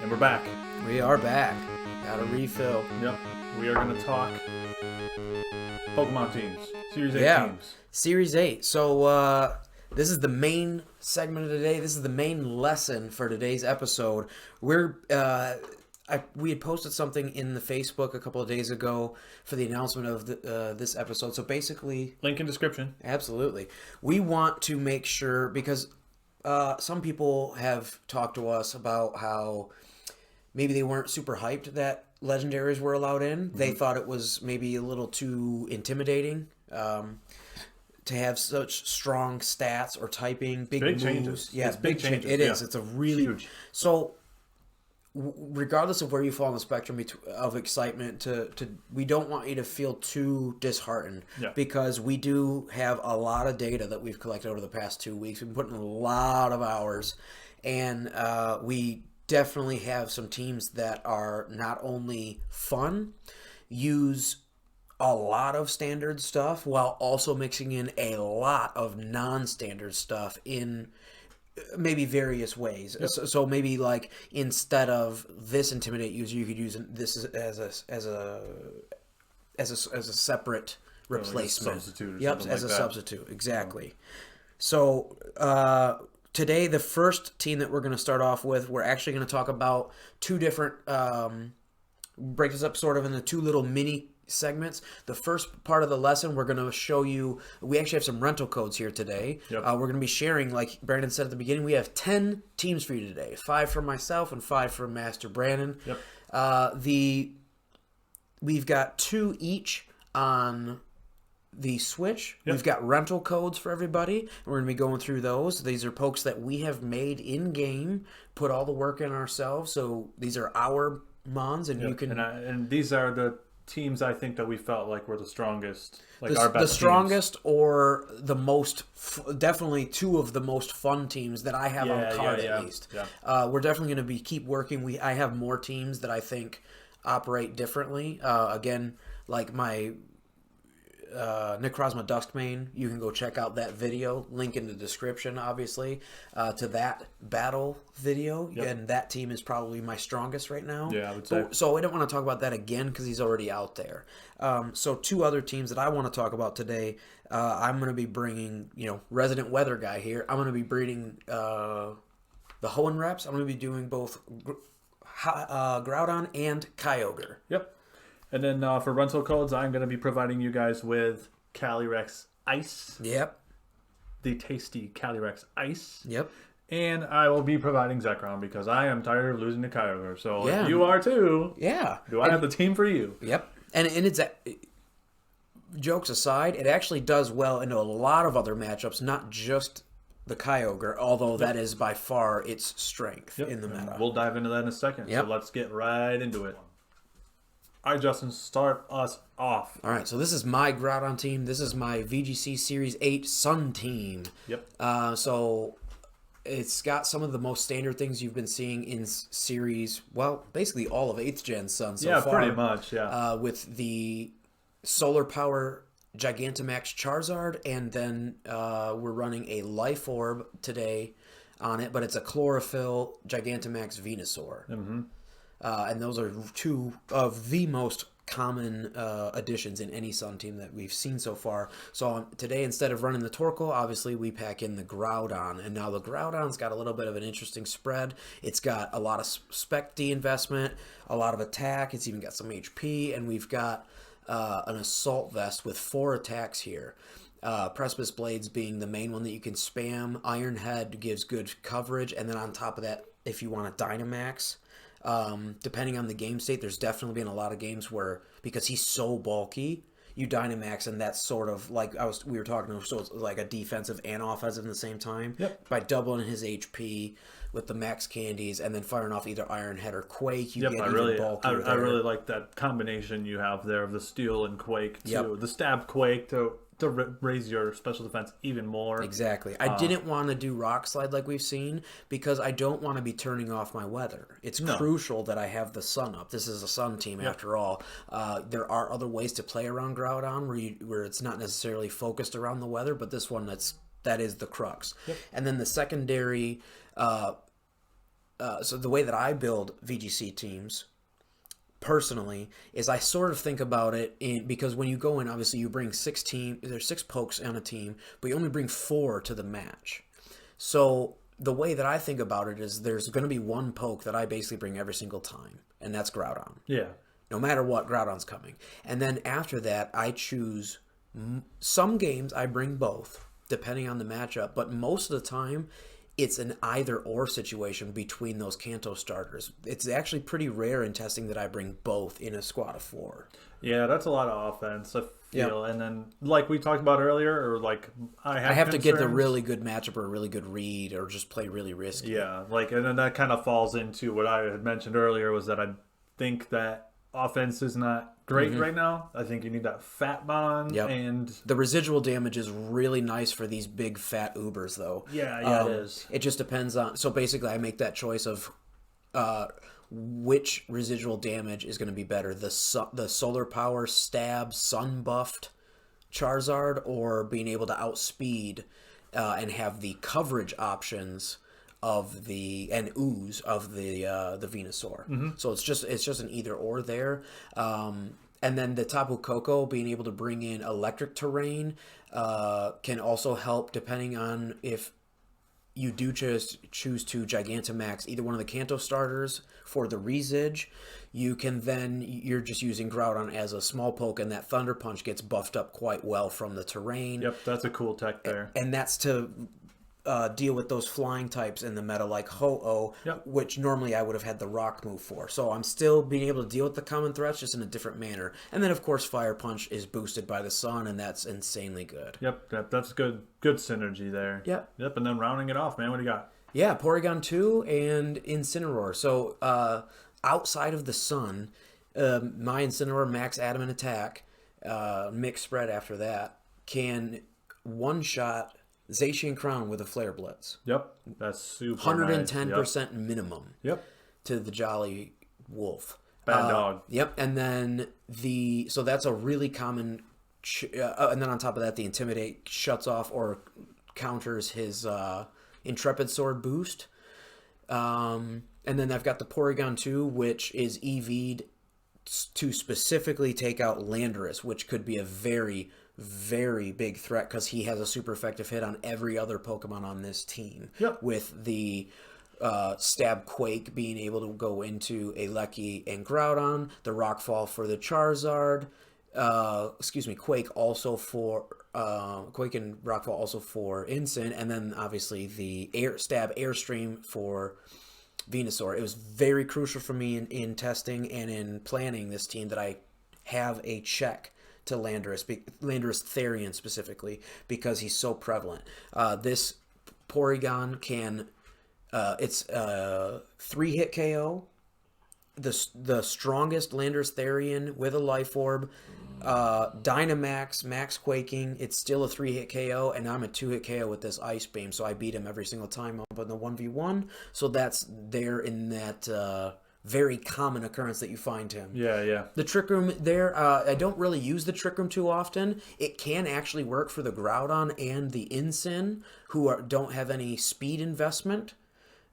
And we're back. We are back. Got a refill. Yep. We are going to talk Pokemon teams. Series 8 teams. Series 8. So, this is the main segment of today. This is the main lesson for today's episode. We had posted something in the Facebook a couple of days ago for the announcement of this episode. So basically... Link in description. Absolutely. We want to make sure, because some people have talked to us about how maybe they weren't super hyped that legendaries were allowed in. Mm-hmm. They thought it was maybe a little too intimidating to have such strong stats or typing, big moves. Changes. Yeah, it's big changes. It is. It's a really huge. So regardless of where you fall on the spectrum of excitement, we don't want you to feel too disheartened, because we do have a lot of data that we've collected over the past 2 weeks. We've been putting a lot of hours, and we definitely have some teams that are not only fun, use a lot of standard stuff while also mixing in a lot of non-standard stuff in maybe various ways. Yep. So maybe like instead of this intimidate user, you could use this as a separate replacement. Like a substitute. Yep, as a substitute. Exactly. So today, the first team that we're going to start off with, we're actually going to talk about two different. Break this up sort of into two little mini segments. The first part of the lesson, we're going to show you, we actually have some rental codes here today. Yep. We're going to be sharing, like Brandon said at the beginning, we have 10 teams for you today. 5 from myself and 5 from Master Brandon. Yep. We've got 2 each on the Switch. Yep. We've got rental codes for everybody. We're going to be going through those. These are pokes that we have made in-game, put all the work in ourselves. So these are our mons, and you can... And these are the teams I think that we felt like were the strongest, like our best the strongest teams. Or the most, definitely 2 of the most fun teams that I have on card at least. Yeah. We're definitely going to keep working. I have more teams that I think operate differently. Again, like my Necrozma Duskmane, you can go check out that video, link in the description obviously, to that battle video. Yep. And that team is probably my strongest right now. Yeah, I would say. So I don't want to talk about that again because he's already out there. So 2 other teams that I want to talk about today, I'm going to be bringing, Resident Weather Guy here. I'm going to be bringing the Hoenn reps. I'm going to be doing both Groudon and KYOGRE. Yep. And then for rental codes, I'm going to be providing you guys with CALYREX Ice. Yep. The tasty CALYREX Ice. Yep. And I will be providing ZEKROM because I am tired of losing to KYOGRE. So if you are too. Yeah. I have the team for you? Yep. And it's jokes aside, it actually does well into a lot of other matchups, not just the KYOGRE, although that is by far its strength in the meta. We'll dive into that in a second. Yep. So let's get right into it. All right, Justin, start us off. All right, so this is my Groudon team. This is my VGC Series 8 Sun team. Yep. So it's got some of the most standard things you've been seeing in series, well, basically all of 8th Gen Sun so far. Yeah, pretty much, yeah. With the Solar Power Gigantamax Charizard, and then we're running a Life Orb today on it, but it's a Chlorophyll Gigantamax Venusaur. Mm-hmm. And those are 2 of the most common additions in any Sun team that we've seen so far. So today, instead of running the Torkoal, obviously we pack in the Groudon. And now the Groudon's got a little bit of an interesting spread. It's got a lot of Spec D investment, a lot of attack. It's even got some HP. And we've got an Assault Vest with 4 attacks here. Precipice Blades being the main one that you can spam. Iron Head gives good coverage. And then on top of that, if you want a Dynamax... depending on the game state, there's definitely been a lot of games where, because he's so bulky, you Dynamax, and that's sort of like we were talking, so it's like a defensive and offensive at the same time. Yep. By doubling his HP with the max candies and then firing off either Iron Head or Quake, you get even bulkier. I really like that combination you have there of the Steel and Quake too. The Stab Quake to raise your special defense even more. Exactly. I didn't want to do Rock Slide like we've seen because I don't want to be turning off my weather. It's crucial that I have the sun up. This is a sun team after all. There are other ways to play around Groudon where it's not necessarily focused around the weather, but this one that is the crux. And then the secondary so the way that I build VGC teams personally is I sort of think about it because when you go in, obviously you bring there's 6 pokes on a team, but you only bring 4 to the match. So the way that I think about it is there's going to be one poke that I basically bring every single time, and that's Groudon. Yeah. No matter what, Groudon's coming. And then after that, I choose, some games I bring both, depending on the matchup, but most of the time, it's an either-or situation between those Kanto starters. It's actually pretty rare in testing that I bring both in a squad of 4. Yeah, that's a lot of offense, I feel. Yep. And then, like we talked about earlier, or like I have to get the really good matchup or a really good read or just play really risky. Yeah, like, and then that kind of falls into what I had mentioned earlier, was that I think that offense is not great right now. I think you need that fat bond, and the residual damage is really nice for these big fat Ubers, though. Yeah, it is. It just depends on. So basically, I make that choice of which residual damage is going to be better: the solar power stab sun buffed Charizard, or being able to outspeed and have the coverage options of the ooze of the Venusaur. So it's just an either or there. And then the Tapu Koko being able to bring in electric terrain can also help, depending on if you do choose to Gigantamax either one of the Kanto starters for the Resige. You're just using Groudon as a small poke, and that Thunder Punch gets buffed up quite well from the terrain. Yep, that's a cool tech there. And that's to deal with those flying types in the meta, like Ho-Oh, which normally I would have had the Rock move for. So I'm still being able to deal with the common threats, just in a different manner. And then, of course, Fire Punch is boosted by the Sun, and that's insanely good. Yep, that's good synergy there. Yep, and then rounding it off, man, what do you got? Yeah, Porygon 2 and Incineroar. So outside of the Sun, my Incineroar, max Adamant attack, mixed spread after that, can one-shot Zacian Crown with a Flare Blitz. Yep, that's super 110% minimum. Yep. To the Jolly Wolf. Bad dog. Yep, and then so that's a really common, and then on top of that, the Intimidate shuts off or counters his Intrepid Sword boost. And then I've got the Porygon 2, which is EV'd to specifically take out Landorus, which could be a very, very big threat because he has a super effective hit on every other Pokemon on this team. Yep. With the Stab Quake being able to go into a Lucky and Groudon, the Rockfall for the Charizard, Quake also for Quake and Rockfall also for Incin, and then obviously the Stab Airstream for Venusaur. It was very crucial for me in testing and in planning this team that I have a check to Landorus Therian specifically, because he's so prevalent. This Porygon can, it's 3-hit KO, the strongest Landorus Therian with a Life Orb, Dynamax, Max Quaking, it's still a 3-hit KO, and I'm a 2-hit KO with this Ice Beam, so I beat him every single time up in the 1v1, so that's there in that very common occurrence that you find him. Yeah. The Trick Room there, I don't really use the Trick Room too often. It can actually work for the Groudon and the Incin, who don't have any speed investment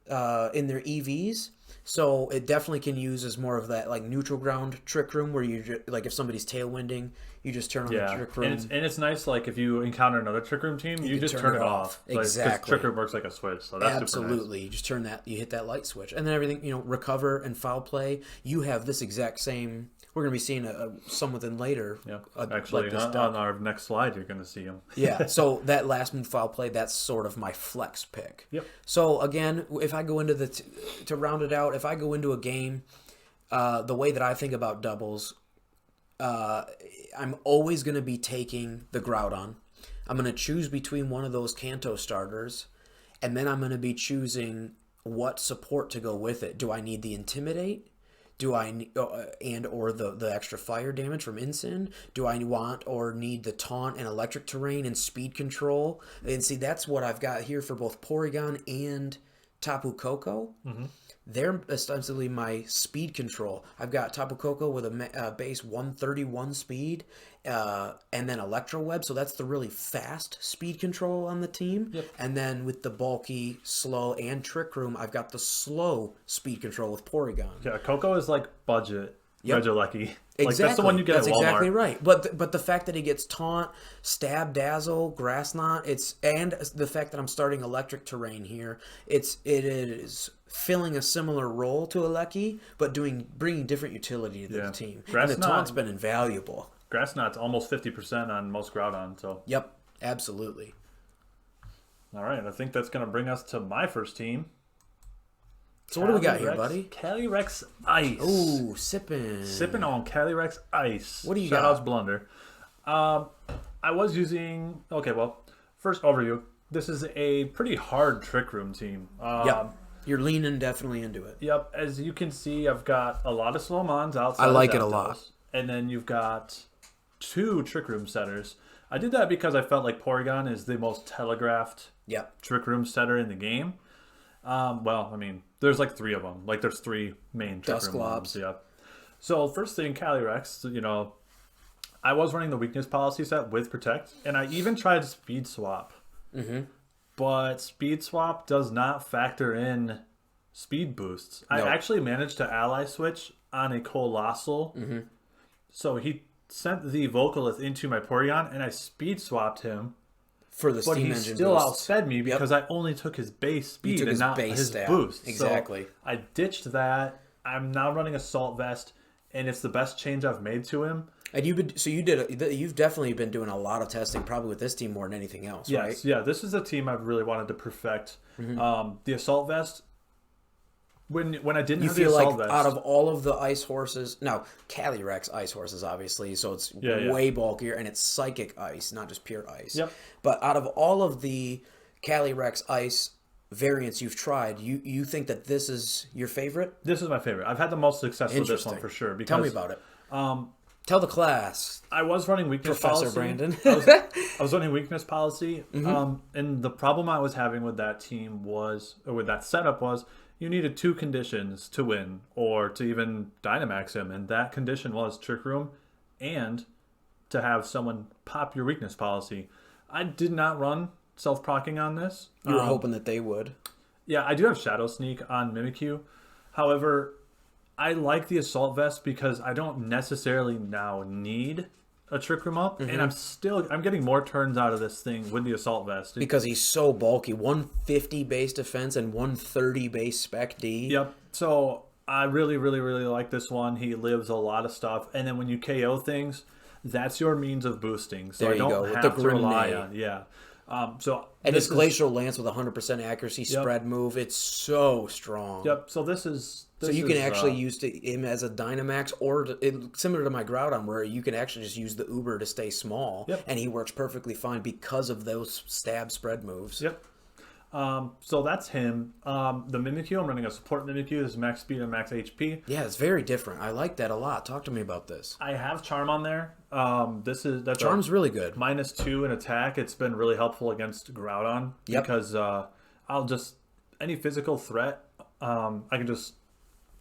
in their EVs. So it definitely can use as more of that like neutral ground Trick Room, where you like if somebody's tailwinding, you just turn on the Trick Room. And it's nice, like if you encounter another Trick Room team, you just turn it off. Exactly. Trick Room works like a switch, so that's absolutely super nice. You just turn that, you hit that light switch, and then everything, recover and foul play. You have this exact same. We're going to be seeing some within later. Yeah, actually, like on our next slide, you're going to see them. Yeah, so that last move foul play, that's sort of my flex pick. Yep. So again, if I go into to round it out, if I go into a game, the way that I think about doubles, I'm always going to be taking the Groudon. I'm going to choose between one of those Kanto starters, and then I'm going to be choosing what support to go with it. Do I need the Intimidate? Do I or the extra fire damage from Incin? Do I want or need the taunt and electric terrain and speed control? And see, that's what I've got here for both Porygon and Tapu Koko. They're ostensibly my speed control. I've got Tapu Koko with a base 131 speed, and then Electro Web, so that's the really fast speed control on the team. And then with the bulky, slow, and Trick Room, I've got the slow speed control with Porygon. Yeah, Koko is like budget Regieleki. Like, Exactly. that's the one you get That's at Walmart. exactly right. But the fact that he gets Taunt, Stab, Dazzle, Grass Knot, and the fact that I'm starting Electric Terrain here, it is filling a similar role to Alecki, but bringing different utility to the team. Grass and the Taunt's been invaluable. Grass Knot's almost 50% on most Groudon. So. Yep, absolutely. All right, I think that's going to bring us to my first team. So what do we got here, buddy? CALYREX Ice. Ooh, sipping. Sipping on CALYREX Ice. What do you got? Shout outs Blunder. I was using... Okay, well, first overview. This is a pretty hard Trick Room team. Yep. You're leaning definitely into it. Yep. As you can see, I've got a lot of Slowmons outside. I like it a lot. And then you've got 2 Trick Room setters. I did that because I felt like Porygon is the most telegraphed Trick Room setter in the game. Well, I mean, there's like 3 of them. Like, there's 3 main Trick Room ones. Yeah. So, first thing, CALYREX, you know, I was running the weakness policy set with Protect, and I even tried Speed Swap. But Speed Swap does not factor in speed boosts. I actually managed to ally switch on a Colossal. So, he sent the Vocalith into my Porygon, and I speed swapped him. For the steam engine But he still boosts. outsped me because I only took his base speed and not his boost. Exactly. So I ditched that. I'm now running Assault Vest, and it's the best change I've made to him. And you've definitely been doing a lot of testing, probably with this team more than anything else, right? Yes, yeah. This is a team I've really wanted to perfect. The Assault Vest. When I didn't have the Assault Vest, out of all of the ice horses, now CALYREX ice horses, obviously, so it's way bulkier and it's psychic ice, not just pure ice. But out of all of the CALYREX ice variants you've tried, you think that this is your favorite? This is my favorite. I've had the most success with this one for sure. Because, tell me about it. Tell the class. I was running weakness Professor policy. Brandon. I was running weakness policy, and the problem I was having with that team was, or with that setup was, you needed 2 conditions to win or to even Dynamax him, and that condition was Trick Room and to have someone pop your weakness policy. I did not run self-procking on this. You were hoping that they would. Yeah, I do have Shadow Sneak on Mimikyu. However, I like the Assault Vest because I don't necessarily now need a Trick Room up, and I'm getting more turns out of this thing with the Assault Vest. Because he's so bulky. 150 base defense and 130 base spec D. Yep. So I really, really, really like this one. He lives a lot of stuff. And then when you KO things, that's your means of boosting. So there I don't go. have the to rely on. And his Glacial Lance with 100% accuracy spread move, it's so strong. Yep. So this is... So you can actually use him as a Dynamax, or similar to my Groudon, where you can actually just use the Uber to stay small, and he works perfectly fine because of those stab spread moves. Yep. So that's him. The Mimikyu, I'm running a support Mimikyu. This is max speed and max HP. Yeah, it's very different. I like that a lot. Talk to me about this. I have Charm on there. Charm's really good. -2 in attack. It's been really helpful against Groudon because I'll just any physical threat. I can just.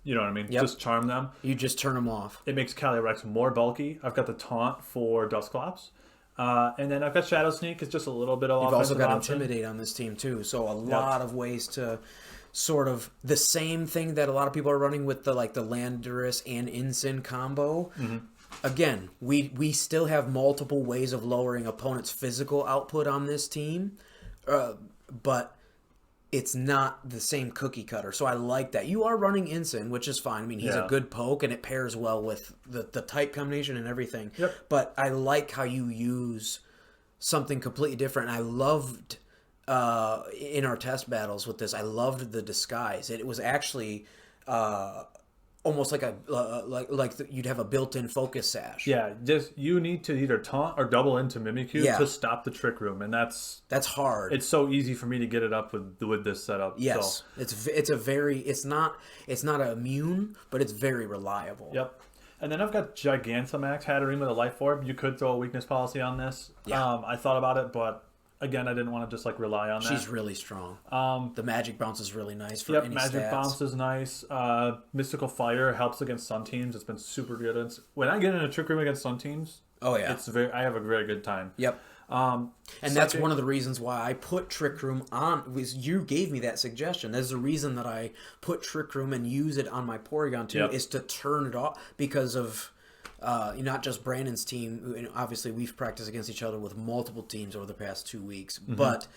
You know what I mean? Just charm them. You just turn them off. It makes CALYREX more bulky. I've got the Taunt for Dusclops. And then I've got Shadow Sneak. It's just a little bit of You've also got option. Intimidate on this team, too. So a lot of ways to sort of... The same thing that a lot of people are running with the Landorus and Incin combo. Again, we still have multiple ways of lowering opponents' physical output on this team. But... it's not the same cookie cutter. So I like that. You are running Incin, which is fine. I mean, he's a good poke, and it pairs well with the type combination and everything. But I like how you use something completely different. And I loved, in our test battles with this, I loved the disguise. It was actually... almost like you'd have a built-in focus sash. Yeah, just you need to either taunt or double into Mimikyu to stop the Trick Room, and that's hard. It's so easy for me to get it up with this setup. Yes, so. It's not a immune, but it's very reliable. Yep. And then I've got Gigantamax Hatterene with a Life Orb. You could throw a weakness policy on this. I thought about it, but again, I didn't want to just like rely on that. She's really strong. The magic bounce is really nice for any magic stats. bounce is nice. Mystical fire helps against sun teams. It's been super good. When I get in a trick room against sun teams, I have a very good time. Yep. And that's one of the reasons why I put Trick Room on. Was you gave me that suggestion. There's a reason that I put Trick Room and use it on my Porygon too, is to turn it off because of not just Brandon's team. Obviously, we've practiced against each other with multiple teams over the past 2 weeks, but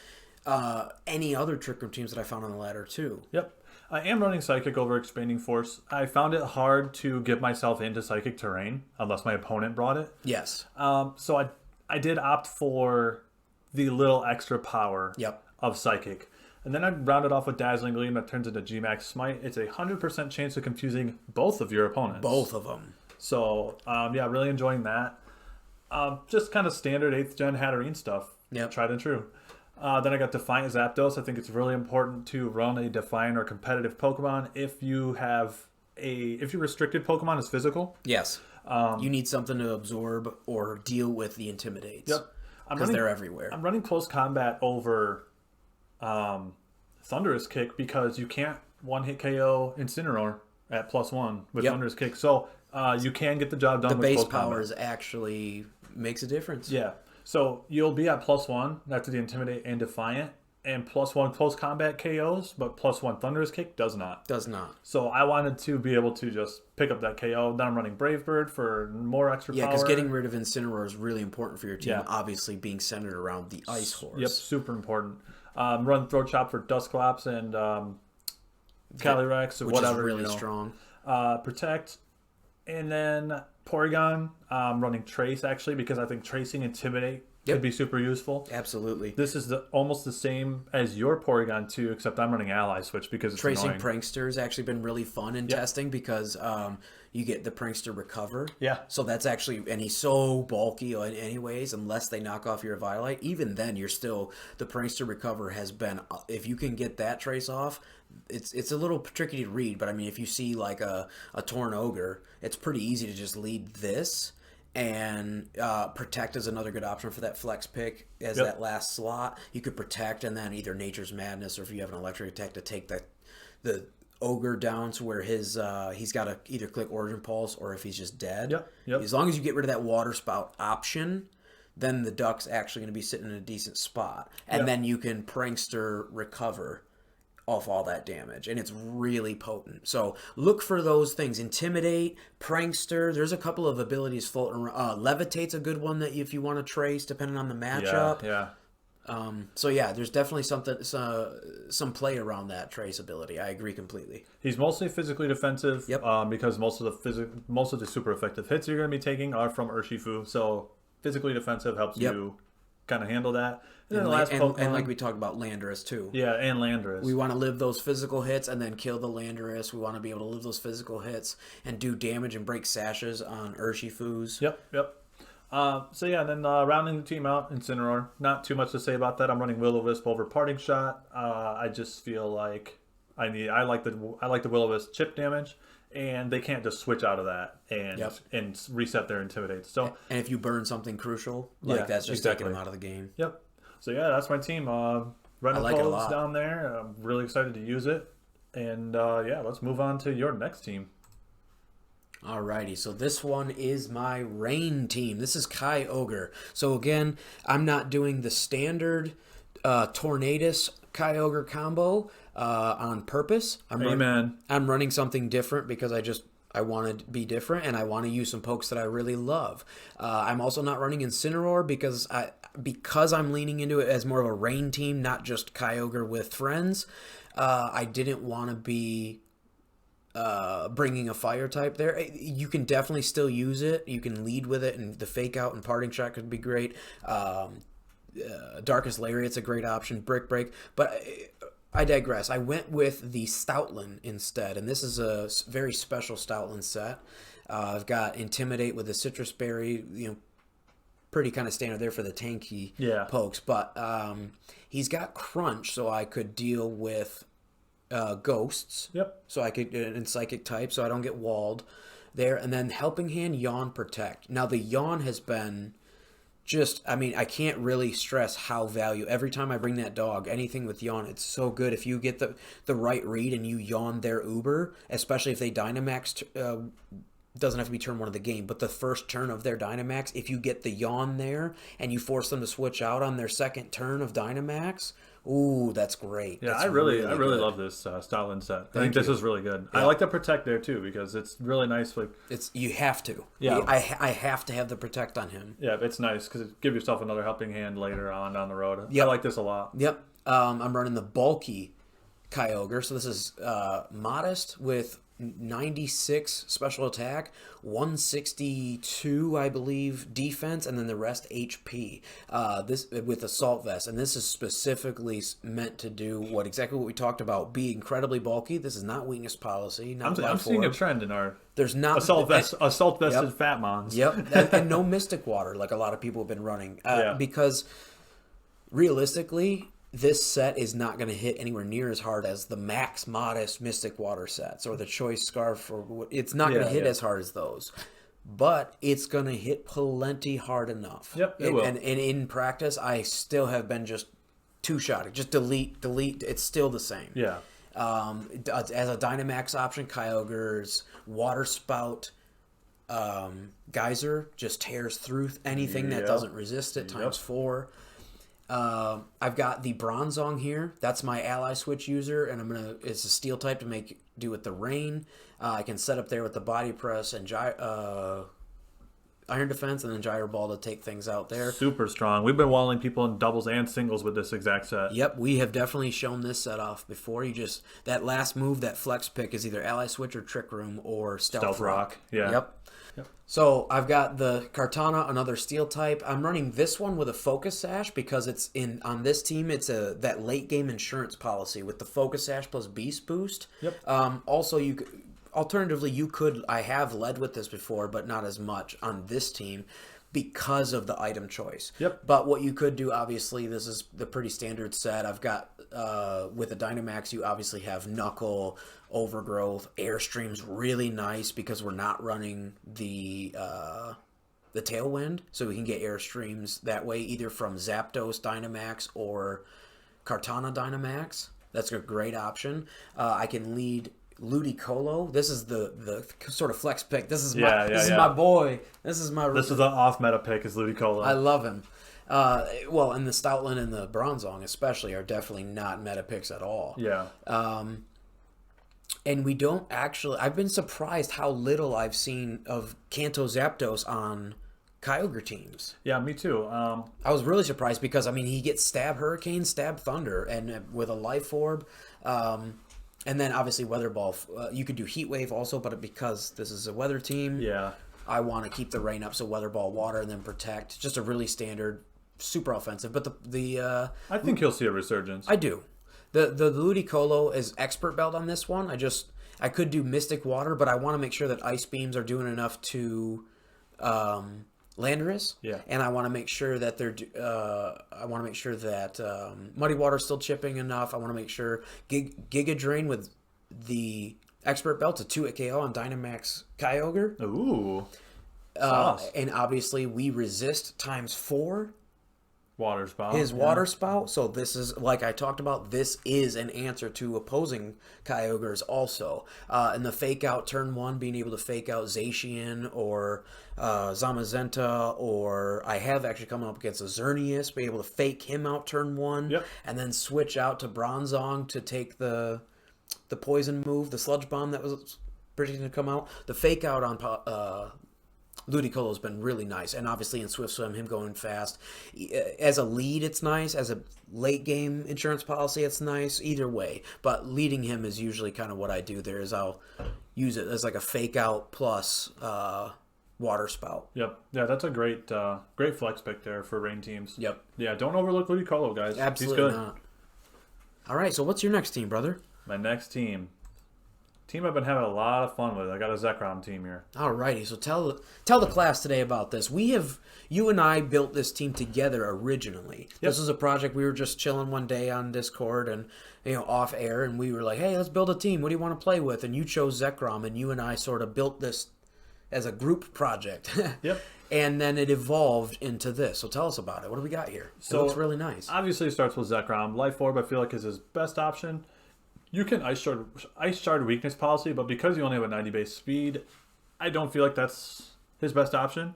any other Trick Room teams that I found on the ladder too. Yep. I am running Psychic over Expanding Force. I found it hard to get myself into Psychic terrain unless my opponent brought it. Yes. So I did opt for the little extra power of Psychic. And then I rounded off with Dazzling Gleam that turns into G-Max Smite. It's a 100% chance of confusing both of your opponents. Both of them. So, really enjoying that. Just kind of standard 8th gen Hatterene stuff. Yep. Tried and true. Then I got Defiant Zapdos. I think it's really important to run a Defiant or competitive Pokemon if your restricted Pokemon is physical. Yes. You need something to absorb or deal with the Intimidates. Yep. Because they're everywhere. I'm running Close Combat over Thunderous Kick because you can't one-hit KO Incineroar at +1 with Thunderous Kick. So you can get the job done with Close Combat. The base powers actually makes a difference. Yeah. So you'll be at +1 after the Intimidate and Defiant, and +1 Close Combat KOs, but +1 Thunderous Kick does not. Does not. So I wanted to be able to just pick up that KO. Then I'm running Brave Bird for more extra power. Yeah, because getting rid of Incineroar is really important for your team, obviously being centered around the Ice Horse. Yep, super important. Run Throat Chop for Dusclops and Calyrex or whatever. Which is really strong. Protect. And then Porygon, running Trace actually because I think Tracing Intimidate could be super useful. Absolutely. This is almost the same as your Porygon too, except I'm running Ally Switch because it's Tracing annoying. Prankster has actually been really fun in testing because you get the Prankster Recover. Yeah. So that's actually, and he's so bulky anyways, unless they knock off your Violite. Even then, you're still, the Prankster Recover has been, if you can get that trace off, it's a little tricky to read, but I mean, if you see like a Torn Ogre, it's pretty easy to just lead this. And Protect is another good option for that flex pick as that last slot. You could Protect and then either Nature's Madness or if you have an Electric Attack to take the Ogre down to where he's got to either click Origin Pulse or if he's just dead. Yep. As long as you get rid of that Water Spout option, then the Duck's actually going to be sitting in a decent spot. And then you can Prankster Recover off all that damage, and it's really potent. So look for those things. Intimidate, Prankster. There's a couple of abilities floating around. Levitate's a good one that if you want to trace, depending on the matchup. So yeah, there's definitely some play around that trace ability. I agree completely. He's mostly physically defensive. Because most of the super effective hits you're going to be taking are from Urshifu. So physically defensive helps you kind of handle that. And like we talked about Landorus too. Yeah, and Landorus. We want to live those physical hits and then kill the Landorus. We want to be able to live those physical hits and do damage and break sashes on Urshifus. Yep. Then rounding the team out, Incineroar. Not too much to say about that. I'm running Will-O-Wisp over Parting Shot. I just feel like I like the Will-O-Wisp chip damage, and they can't just switch out of that and reset their Intimidate. So and if you burn something crucial, that's just taking them out of the game. Yep. So that's my team. Running codes down there. I'm really excited to use it. And let's move on to your next team. Alrighty, so this one is my Rain team. This is KYOGRE. So again, I'm not doing the standard Tornadus KYOGRE combo on purpose. I'm running something different because I want to be different, and I want to use some pokes that I really love. I'm also not running Incineroar because I'm leaning into it as more of a Rain team, not just KYOGRE with friends. I didn't want to be bringing a fire type there. You can definitely still use it. You can lead with it, and the Fake Out and Parting Shot could be great. Darkest Lariat's a great option. Brick Break, but I digress. I went with the Stoutland instead, and this is a very special Stoutland set. I've got Intimidate with the Citrus Berry, pretty kind of standard there for the tanky pokes, but he's got Crunch, so I could deal with Ghosts. So I could in Psychic type, so I don't get walled there, and then Helping Hand, Yawn, Protect. Now the Yawn has been just, I mean, I can't really stress how every time I bring that dog, anything with yawn, it's so good. If you get the right read and you yawn their Uber, especially if they Dynamax, doesn't have to be turn 1 of the game, but the first turn of their Dynamax, if you get the yawn there and you force them to switch out on their second turn of Dynamax, ooh, that's great. Yeah, that's I really love this Stoutland set. I think this is really good. Yeah. I like the Protect there too because it's really nice. You have to. Yeah, I have to have the Protect on him. Yeah, it's nice because it gives yourself another helping hand later on down the road. Yep. I like this a lot. Yep. I'm running the bulky Kyogre, so this is modest with 96 special attack, 162 I believe defense, and then the rest HP. This with assault vest, and this is specifically meant to do exactly what we talked about: be incredibly bulky. This is not weakness policy. I'm seeing a trend in our assault vested fat mons. Yep, and no Mystic Water like a lot of people have been running because realistically, this set is not going to hit anywhere near as hard as the max modest Mystic Water sets or the Choice Scarf. It's not going to hit as hard as those, but it's going to hit plenty hard enough. Yep, it will. And in practice, I still have been just two-shotting. Just delete. It's still the same. Yeah. As a Dynamax option, Kyogre's Water Spout Geyser just tears through anything that doesn't resist it times 4. I've got the Bronzong here. That's my ally switch user, and it's a steel type to make do with the rain. I can set up there with the body press and Iron Defense, and then Gyro Ball to take things out there. Super strong. We've been walling people in doubles and singles with this exact set. Yep, we have definitely shown this set off before. That last move, that flex pick, is either ally switch or Trick Room or Stealth Rock. Yeah. Yep. So I've got the Kartana, another steel type. I'm running this one with a Focus Sash because it's on this team. It's that late game insurance policy with the Focus Sash plus Beast Boost. Yep. Also, alternatively, I have led with this before, but not as much on this team because of the item choice. Yep. But what you could do, obviously, this is the pretty standard set. I've got with a Dynamax, you obviously have Knuckle, Overgrowth, Airstream's really nice because we're not running the Tailwind, so we can get Airstreams that way, either from Zapdos Dynamax or Kartana Dynamax. That's a great option. I can lead Ludicolo. This is the sort of flex pick. This is my boy. This is an off meta pick is Ludicolo. I love him. And the Stoutland and the Bronzong especially are definitely not meta picks at all. Yeah. And we don't actually... I've been surprised how little I've seen of Kanto Zapdos on Kyogre teams. Yeah, me too. I was really surprised because, I mean, he gets Stab Hurricane, Stab Thunder, and with a Life Orb. And then, obviously, Weather Ball. You could do Heat Wave also, but because this is a weather team, I want to keep the rain up, so Weather Ball, Water, and then Protect. Just a really standard, super offensive. But I think he'll see a resurgence. I do. The Ludicolo is Expert Belt on this one. I could do Mystic Water, but I want to make sure that Ice Beams are doing enough to Landorus. Yeah. And I want to make sure that Muddy Water's still chipping enough. I want to make sure Giga Drain with the Expert Belt, a 2-hit KO on Dynamax Kyogre. Ooh. And obviously we resist times 4. Water Spout. His Water Spout. So this is, like I talked about, this is an answer to opposing Kyogres also. And the Fake Out turn 1, being able to fake out ZACIAN or Zamazenta, or I have actually come up against a Xerneas, be able to fake him out turn 1, and then switch out to Bronzong to take the poison move, the Sludge Bomb that was predicted to come out. The Fake Out on Ludicolo has been really nice, and obviously in Swift Swim, him going fast. As a lead, it's nice. As a late game insurance policy, it's nice. Either way, but leading him is usually kind of what I do. There is I'll use it as like a Fake Out plus Water Spout. Yep. Yeah, that's a great flex pick there for rain teams. Yep. Yeah, don't overlook Ludicolo, guys. Absolutely He's good. not. All right, so what's your next team, brother? My next team I've been having a lot of fun with. I got a ZEKROM team here. Alrighty, so tell the class today about this. You and I built this team together originally. Yep. This was a project we were just chilling one day on Discord and off air, and we were like, hey, let's build a team. What do you want to play with? And you chose ZEKROM, and you and I sort of built this as a group project. Yep. And then it evolved into this. So tell us about it. What do we got here? So it looks really nice. Obviously, it starts with ZEKROM. Life Orb, I feel like, is his best option. You can Ice Shard Weakness Policy, but because you only have a 90 base speed, I don't feel like that's his best option.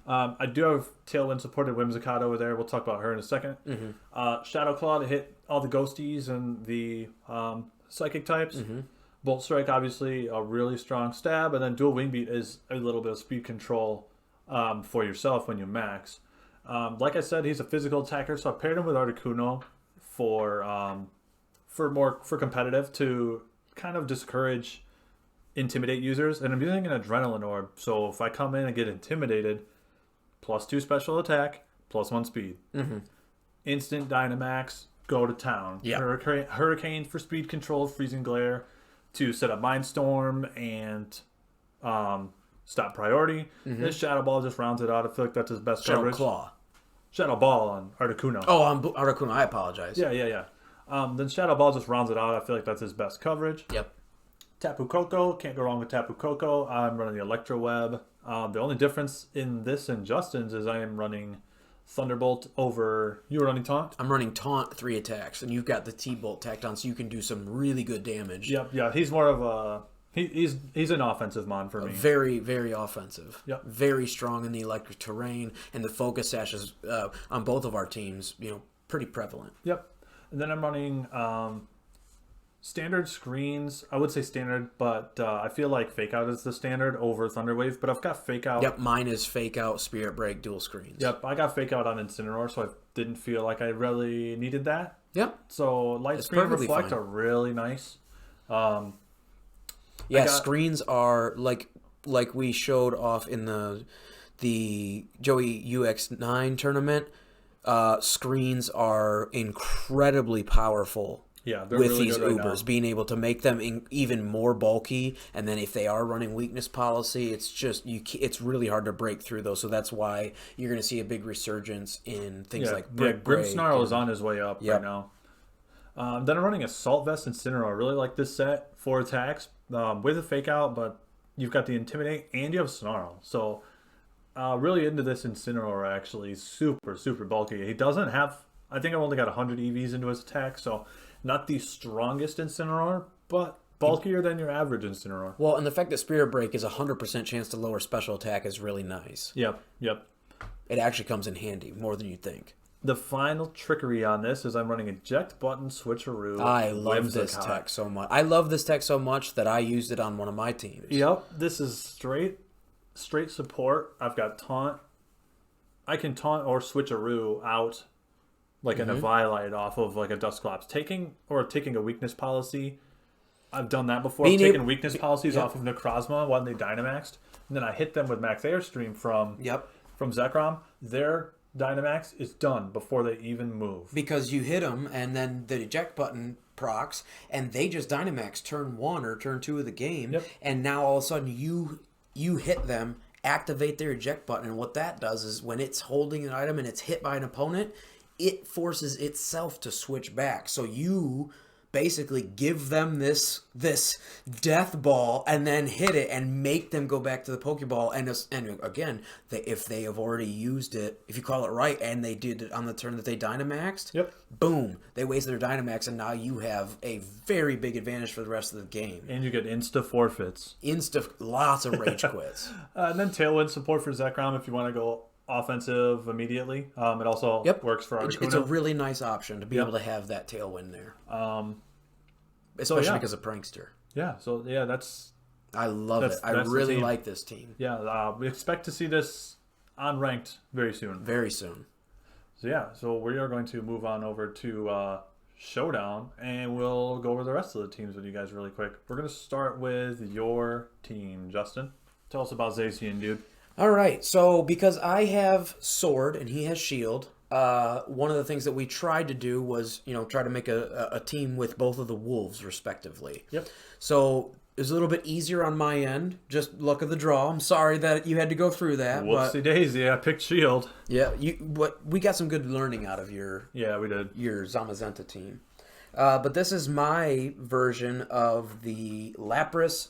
I do have Tailwind supported Whimsicott over there. We'll talk about her in a second. Shadow Claw to hit all the ghosties and the psychic types. Bolt Strike, obviously, a really strong stab. And then Dual Wing Beat is a little bit of speed control for yourself when you max. Like I said, he's a physical attacker, so I paired him with Articuno for competitive to kind of discourage intimidate users. And I'm using an Adrenaline Orb, so if I come in and get intimidated, +2 special attack, +1 speed. Instant Dynamax, go to town. Hurricane for speed control, Freezing Glare to set up Mindstorm and stop priority. This Shadow Ball just rounds it out. I feel like that's his best coverage. Shadow Ball on Articuno. Oh, on Articuno. I apologize. Yeah. Then Shadow Ball just rounds it out. I feel like that's his best coverage. Tapu Koko. Can't go wrong with Tapu Koko. I'm running the Electro Web. The only difference in this and Justin's is I am running Thunderbolt over... You were running Taunt? I'm running Taunt 3 attacks, and you've got the T-Bolt tacked on, so you can do some really good damage. Yeah. He's more of a... He's an offensive mon for me. Very, very offensive. Very strong in the electric terrain, and the focus sash is on both of our teams, pretty prevalent. And then I'm running standard screens. I would say standard, but I feel like Fake Out is the standard over Thunderwave. But I've got Fake Out. Mine is Fake Out, Spirit Break, dual screens. I got Fake Out on Incineroar, so I didn't feel like I really needed that. So Light Screen and Reflect are really nice. Screens are like we showed off in the Joey UX9 tournament. Screens are incredibly powerful. With really these Ubers, being able to make them even more bulky, and then if they are running weakness policy, it's just it's really hard to break through those. So that's why you're going to see a big resurgence in things like Brick Break. Grimmsnarl is on his way up right now. Then I'm running Assault Vest and Incineroar. I really like this set for attacks with a Fake Out, but you've got the Intimidate and you have Snarl. So really into this Incineroar, actually. Super, super bulky. He doesn't have... I think I've only got 100 EVs into his attack, so not the strongest Incineroar, but bulkier than your average Incineroar. Well, and the fact that Spirit Break is a 100% chance to lower special attack is really nice. Yep. It actually comes in handy, more than you'd think. The final trickery on this is I'm running Eject Button Switcheroo. I love this tech so much. I love this tech so much that I used it on one of my teams. This is straight support. I've got Taunt. I can Taunt or Switcheroo out like an Eviolite off of like a Dusclops. Taking a weakness policy. I've done that before. I've taken weakness policies off of Necrozma when they Dynamaxed, and then I hit them with Max Airstream from ZEKROM. Their Dynamax is done before they even move. Because you hit them, and then the eject button procs, and they just Dynamax turn 1 or turn 2 of the game, and now all of a sudden you hit them, activate their eject button, and what that does is when it's holding an item and it's hit by an opponent, it forces itself to switch back. So you basically give them this death ball and then hit it and make them go back to the Pokeball. And again, if they have already used it, if you call it right, and they did it on the turn that they Dynamaxed, boom, they wasted their Dynamax, and now you have a very big advantage for the rest of the game. And you get insta forfeits. Lots of rage quits. And then Tailwind support for ZEKROM if you want to go offensive immediately. It also works for Articuno. It's a really nice option to be able to have that Tailwind there. Especially because of Prankster. That's... I love it. I really like this team. We expect to see this on ranked very soon. Very soon. So we are going to move on over to Showdown, and we'll go over the rest of the teams with you guys really quick. We're going to start with your team, Justin. Tell us about ZACIAN, dude. All right, so because I have Sword and he has Shield, one of the things that we tried to do was, try to make a team with both of the Wolves, respectively. So it was a little bit easier on my end, just luck of the draw. I'm sorry that you had to go through that. Whoopsie daisy, I picked Shield. We got some good learning out of your we did. Your Zamazenta team. But this is my version of the Lapras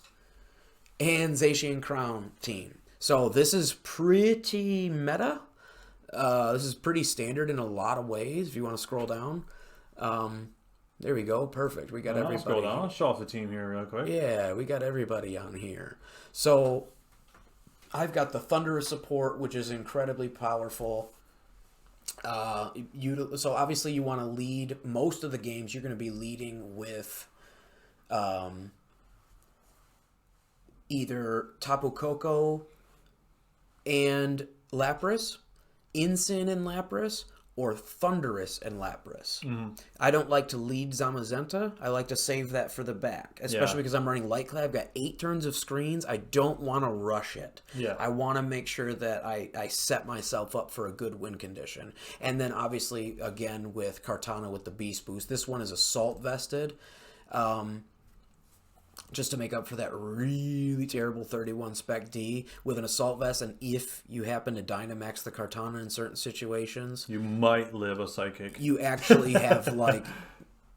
and ZACIAN Crown team. So this is pretty meta. This is pretty standard in a lot of ways. If you want to scroll down, there we go. Perfect. We got everybody. I'll scroll down. I'll show off the team here real quick. Yeah, we got everybody on here. So I've got the Thunderous support, which is incredibly powerful. So obviously you want to lead most of the games. You're going to be leading with either Tapu Koko and Lapras, Incin and Lapras, or Thunderous and Lapras. I don't like to lead Zamazenta. I like to save that for the back, especially because I'm running Light Clay. I've got 8 turns of screens. I don't want to rush it. I want to make sure that I set myself up for a good win condition. And then obviously, again, with Kartana with the Beast Boost, this one is Assault Vested. Just to make up for that really terrible 31 Spec D with an Assault Vest, and if you happen to Dynamax the Kartana in certain situations, you might live a Psychic. You actually have, like,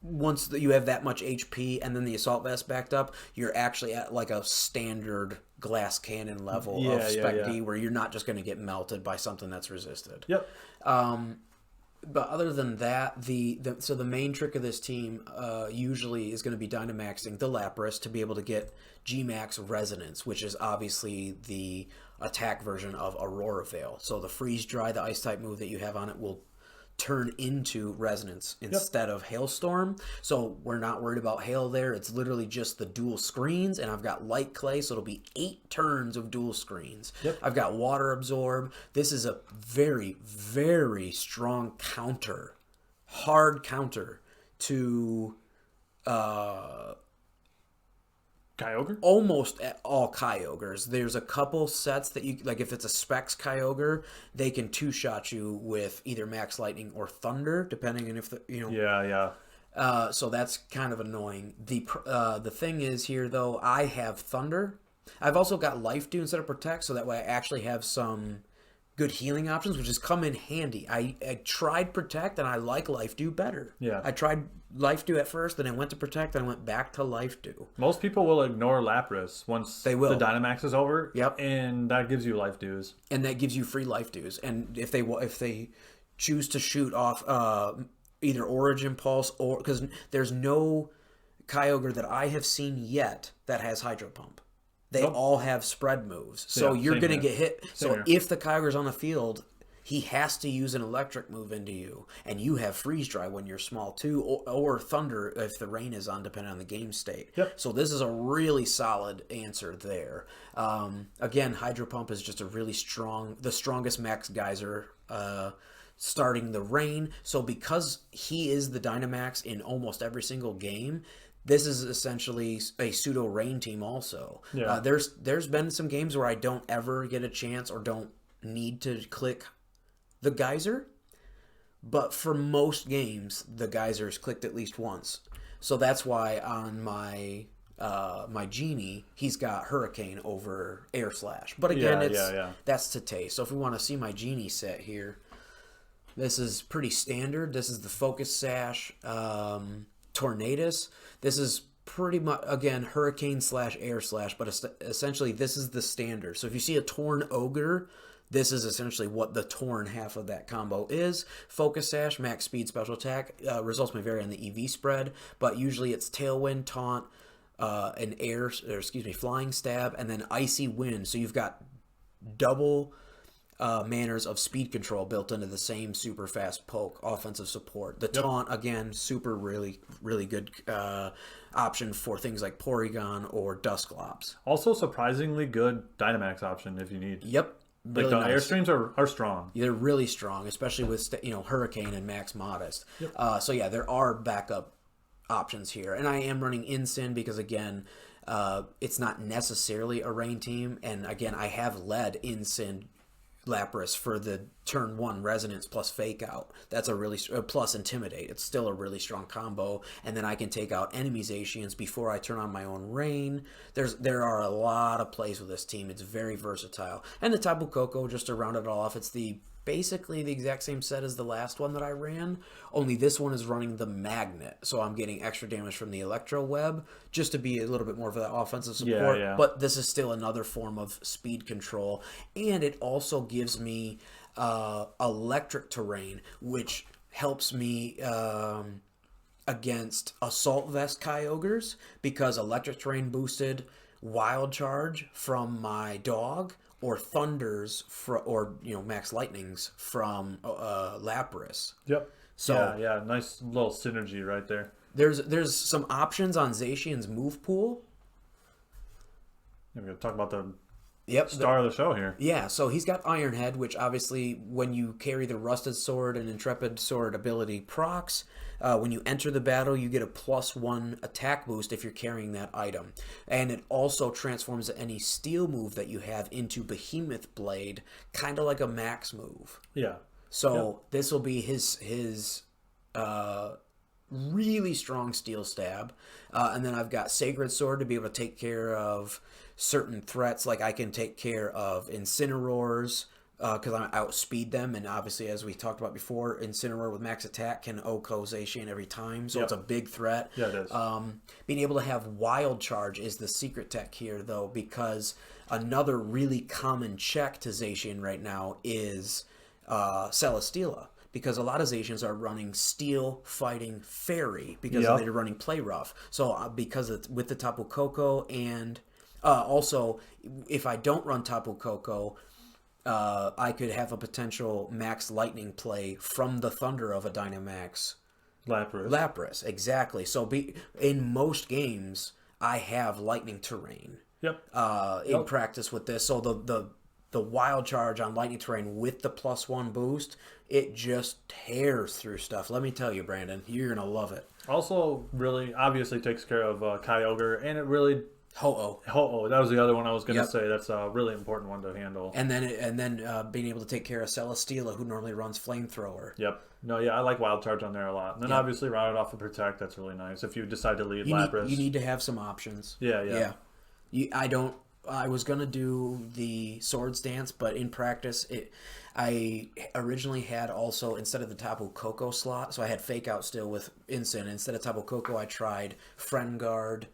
once you have that much HP and then the Assault Vest backed up, you're actually at, like, a standard Glass Cannon level of Spec D where you're not just going to get melted by something that's resisted. But other than that, so the main trick of this team usually is going to be Dynamaxing the Lapras to be able to get G-Max Resonance, which is obviously the attack version of Aurora Veil. So the Freeze Dry, the Ice-type move that you have on it, will turn into Resonance instead of Hailstorm. So we're not worried about Hail there. It's literally just the dual screens, and I've got Light Clay, so it'll be 8 turns of dual screens. I've got Water Absorb. This is a very, very strong counter, hard counter to Kyogre? Almost all Kyogres. There's a couple sets that you, like if it's a Specs Kyogre, they can 2-shot you with either Max Lightning or Thunder, depending on if the, you know. So that's kind of annoying. The thing is here, though, I have Thunder. I've also got Life Dew instead of Protect, so that way I actually have some good healing options, which has come in handy. I tried Protect, and I like Life Dew better. I tried Life Dew at first, then I went to Protect, then I went back to Life Dew. Most people will ignore Lapras once they will. The Dynamax is over. And that gives you Life Dews. And that gives you free Life Dews. And if they choose to shoot off either Origin Pulse, or because there's no Kyogre that I have seen yet that has Hydro Pump. They all have spread moves. So you're going to get hit. So if the Kyogre's on the field, he has to use an electric move into you. And you have Freeze Dry when you're small too, or Thunder if the rain is on, depending on the game state. So this is a really solid answer there. Again, Hydro Pump is just a really strong, the strongest Max Geyser starting the rain. So because he is the Dynamax in almost every single game, this is essentially a pseudo rain team also. There's been some games where I don't ever get a chance or don't need to click the Geyser, but for most games the Geyser is clicked at least once. So that's why on my my Genie, he's got Hurricane over Air Slash. But again, that's to taste. So if we want to see my Genie set here, this is pretty standard. This is the Focus Sash, Tornadus. This is pretty much, again, Hurricane / Air Slash, but essentially this is the standard. So if you see a Torn Ogre, this is essentially what the Torn half of that combo is. Focus Sash, max speed, special attack. Results may vary on the EV spread, but usually it's Tailwind, Taunt, Flying Stab, and then Icy Wind. So you've got double manners of speed control built into the same super fast poke offensive support. The Taunt, again, really good option for things like Porygon or Dusclops. Also surprisingly good Dynamax option if you need. Really like the Airstreams are strong. They're really strong, especially with Hurricane and Max Modest. So yeah, there are backup options here, and I am running Incin because again, it's not necessarily a rain team, and again, I have led Incin Lapras for the turn 1 Resonance plus Fake Out. That's a really plus Intimidate. It's still a really strong combo, and then I can take out enemies' Zacians before I turn on my own rain. There are a lot of plays with this team. It's very versatile. And the Tapu Koko, just to round it all off, it's the basically the exact same set as the last one that I ran, only this one is running the magnet, so I'm getting extra damage from the electro web just to be a little bit more for that offensive support. But this is still another form of speed control, and it also gives me electric terrain, which helps me against assault vest Kyogres, because electric terrain boosted wild charge from my dog, or thunders or max lightnings from Lapras. Yep. So yeah, nice little synergy right there. There's some options on Zacian's move pool. We're gonna talk about the star of the show here. Yeah, so he's got Iron Head, which obviously when you carry the Rusted Sword and Intrepid Sword ability procs, when you enter the battle, you get a +1 attack boost if you're carrying that item. And it also transforms any steel move that you have into Behemoth Blade, kind of like a max move. Yeah. So this will be his really strong steel stab. And then I've got Sacred Sword to be able to take care of certain threats, like I can take care of Incineroars, because I outspeed them, and obviously, as we talked about before, Incineroar with max attack can OHKO Zacian every time, so it's a big threat. Yeah, it is. Being able to have Wild Charge is the secret tech here, though, because another really common check to Zacian right now is Celesteela, because a lot of Zacians are running Steel Fighting Fairy, because they're running Play Rough. So because with the Tapu Koko, and also, if I don't run Tapu Koko, I could have a potential max lightning play from the Thunder of a Dynamax Lapras, exactly. So in most games, I have lightning terrain. In practice with this, so the wild charge on lightning terrain with the +1 boost, it just tears through stuff. Let me tell you, Brandon, you're gonna love it. Also, really obviously takes care of Kyogre, and it really. Ho-Oh. That was the other one I was going to say. That's a really important one to handle. And then being able to take care of Celesteela, who normally runs Flamethrower. Yep. No, yeah, I like Wild Charge on there a lot. And then obviously rounded off with Protect. That's really nice. If you decide to lead Lapras. You need to have some options. Yeah. I was going to do the Swords Dance, but in practice, I originally had also, instead of the Tapu Koko slot, so I had Fake Out still with Incin. Instead of Tapu Koko, I tried Friend Guard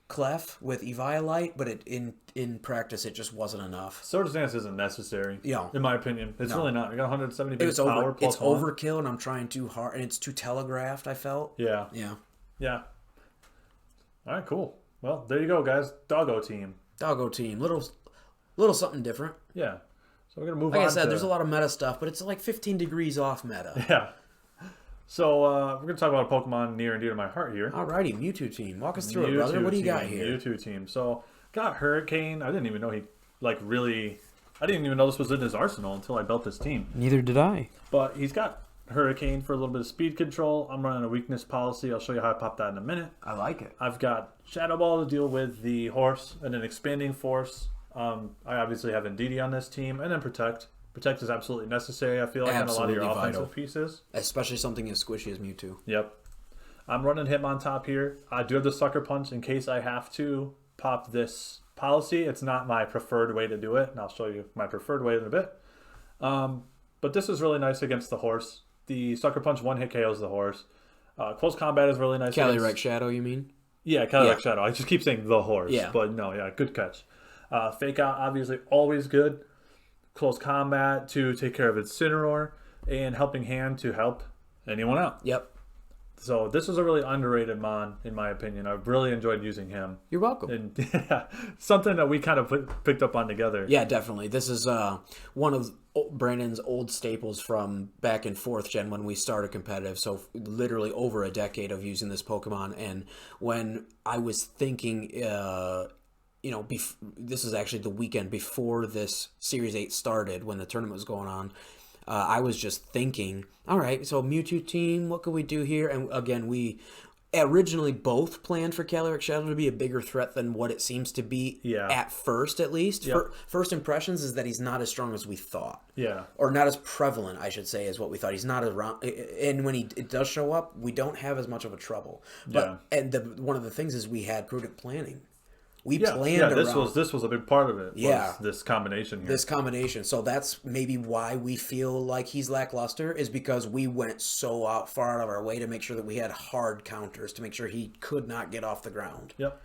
Clef with Eviolite, but in practice it just wasn't enough. Swords Dance isn't necessary, in my opinion. It's really not. You got 170 base power plus it's overkill, and I'm trying too hard, and it's too telegraphed, I felt. Yeah. All right, cool. Well, there you go, guys. Doggo team. Little something different. Yeah. So we're gonna move on. Like I said, there's a lot of meta stuff, but it's like 15 degrees off meta. Yeah. So we're going to talk about a Pokemon near and dear to my heart here. Alrighty, Mewtwo team. Walk us through it, brother. What do you got here? Mewtwo team. So, got Hurricane. I didn't even know he, I didn't even know this was in his arsenal until I built this team. Neither did I. But he's got Hurricane for a little bit of speed control. I'm running a weakness policy. I'll show you how I pop that in a minute. I like it. I've got Shadow Ball to deal with the Horse and an Expanding Force. I obviously have Indeedee on this team. And then Protect. Protect is absolutely necessary, I feel like, on a lot of your offensive pieces. Especially something as squishy as Mewtwo. Yep. I'm running Hitmontop here. I do have the Sucker Punch in case I have to pop this policy. It's not my preferred way to do it, and I'll show you my preferred way in a bit. But this is really nice against the Horse. The Sucker Punch one-hit KOs the Horse. Close Combat is really nice. CALYREX Shadow, you mean? Yeah, CALYREX Shadow. I just keep saying the Horse. Yeah. But no, good catch. Fake Out, obviously, always good. Close Combat to take care of Incineroar, and Helping Hand to help anyone out. Yep. So this is a really underrated Mon, in my opinion. I've really enjoyed using him. You're welcome. And something that we kind of picked up on together. Yeah, definitely. This is one of Brandon's old staples from back in 4th gen when we started competitive. So literally over a decade of using this Pokemon. And when I was thinking... this is actually the weekend before this Series 8 started when the tournament was going on. I was just thinking, all right, so Mewtwo team, what could we do here? And again, we originally both planned for CALYREX Shadow to be a bigger threat than what it seems to be at first, at least. Yep. First impressions is that he's not as strong as we thought. Yeah. Or not as prevalent, I should say, as what we thought. He's not around. And when it does show up, we don't have as much of a trouble. But, and one of the things is we had prudent planning. We planned around. This was a big part of it. Yeah, this combination here. This combination. So that's maybe why we feel like he's lackluster, is because we went so far out of our way to make sure that we had hard counters to make sure he could not get off the ground. Yep.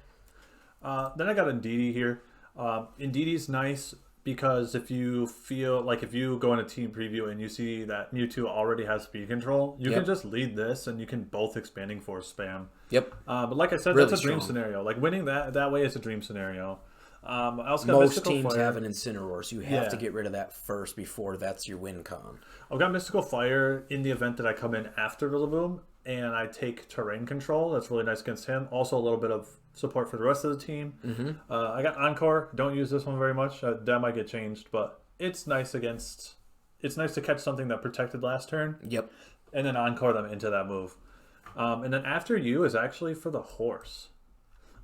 Then I got Ndidi here. Ndidi's nice because if you feel like if you go in a team preview and you see that Mewtwo already has speed control, you can just lead this and you can both expanding force spam. Yep. But like I said, really that's a dream strong scenario. Like winning that way is a dream scenario. I also got Most Mystical teams Fire. have an Incineroar, so you have to get rid of that first before that's your win con. I've got Mystical Fire in the event that I come in after Rillaboom and I take terrain control. That's really nice against him. Also a little bit of support for the rest of the team. I got Encore. Don't use this one very much. That might get changed, but it's nice against. It's nice to catch something that protected last turn. Yep. And then Encore them into that move. And then after you is actually for the horse.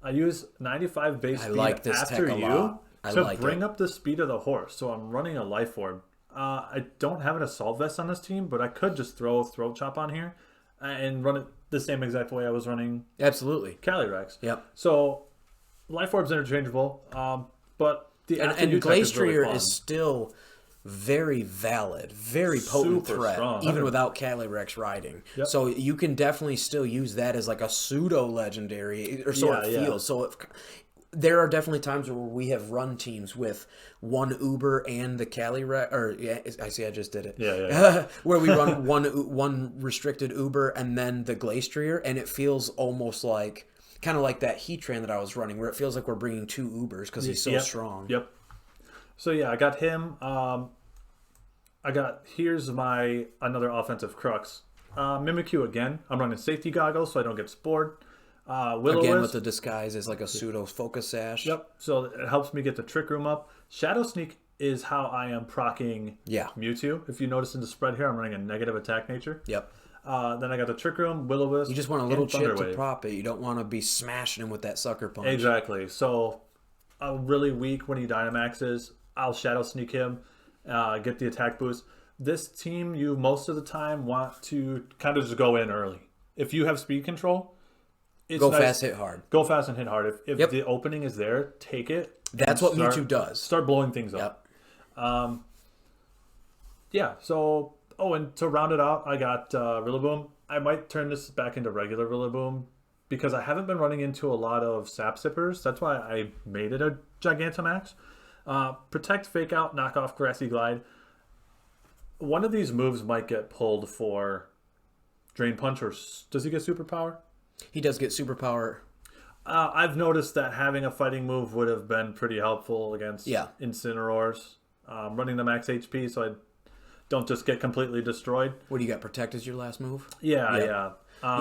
I use 95 base speed after you to bring up the speed of the horse. So I'm running a Life Orb. I don't have an Assault Vest on this team, but I could just throw Throat Chop on here and run it the same exact way I was running. Absolutely. CALYREX. Yep. So Life Orb's interchangeable, but the and Glastrier is still very valid, very potent threat, strong, even without CALYREX riding. Yep. So you can definitely still use that as like a pseudo legendary, or so it feels. So there are definitely times where we have run teams with one Uber and the CALYREX, or I see I just did it. Where we run one restricted Uber and then the Glastrier, and it feels almost like kind of like that Heatran that I was running, where it feels like we're bringing two Ubers because he's so strong. Yep. So yeah, I got him. Here's my another offensive crux. Mimikyu again. I'm running safety goggles so I don't get spored. Again with the disguise is like a pseudo focus sash. Yep. So it helps me get the Trick Room up. Shadow Sneak is how I am proccing Mewtwo. If you notice in the spread here, I'm running a negative attack nature. Yep. Then I got the Trick Room, Will-O-Wisp. You just want a little chip to prop it. You don't want to be smashing him with that sucker punch. Exactly. So really weak when he Dynamaxes. I'll Shadow Sneak him, get the attack boost. This team, you most of the time want to kind of just go in early. If you have speed control, go fast, hit hard. Go fast and hit hard. If the opening is there, take it. That's what Mewtwo does. Start blowing things up. Yeah. So, and to round it out, I got Rillaboom. I might turn this back into regular Rillaboom because I haven't been running into a lot of Sap Sippers. That's why I made it a Gigantamax. Protect, Fake Out, knock off Grassy Glide. One of these moves might get pulled for Drain Punch, or does he get Superpower? He does get Superpower. I've noticed that having a fighting move would have been pretty helpful against Incineroars. Running the max HP so I don't just get completely destroyed. What do you got? Protect as your last move? Yeah.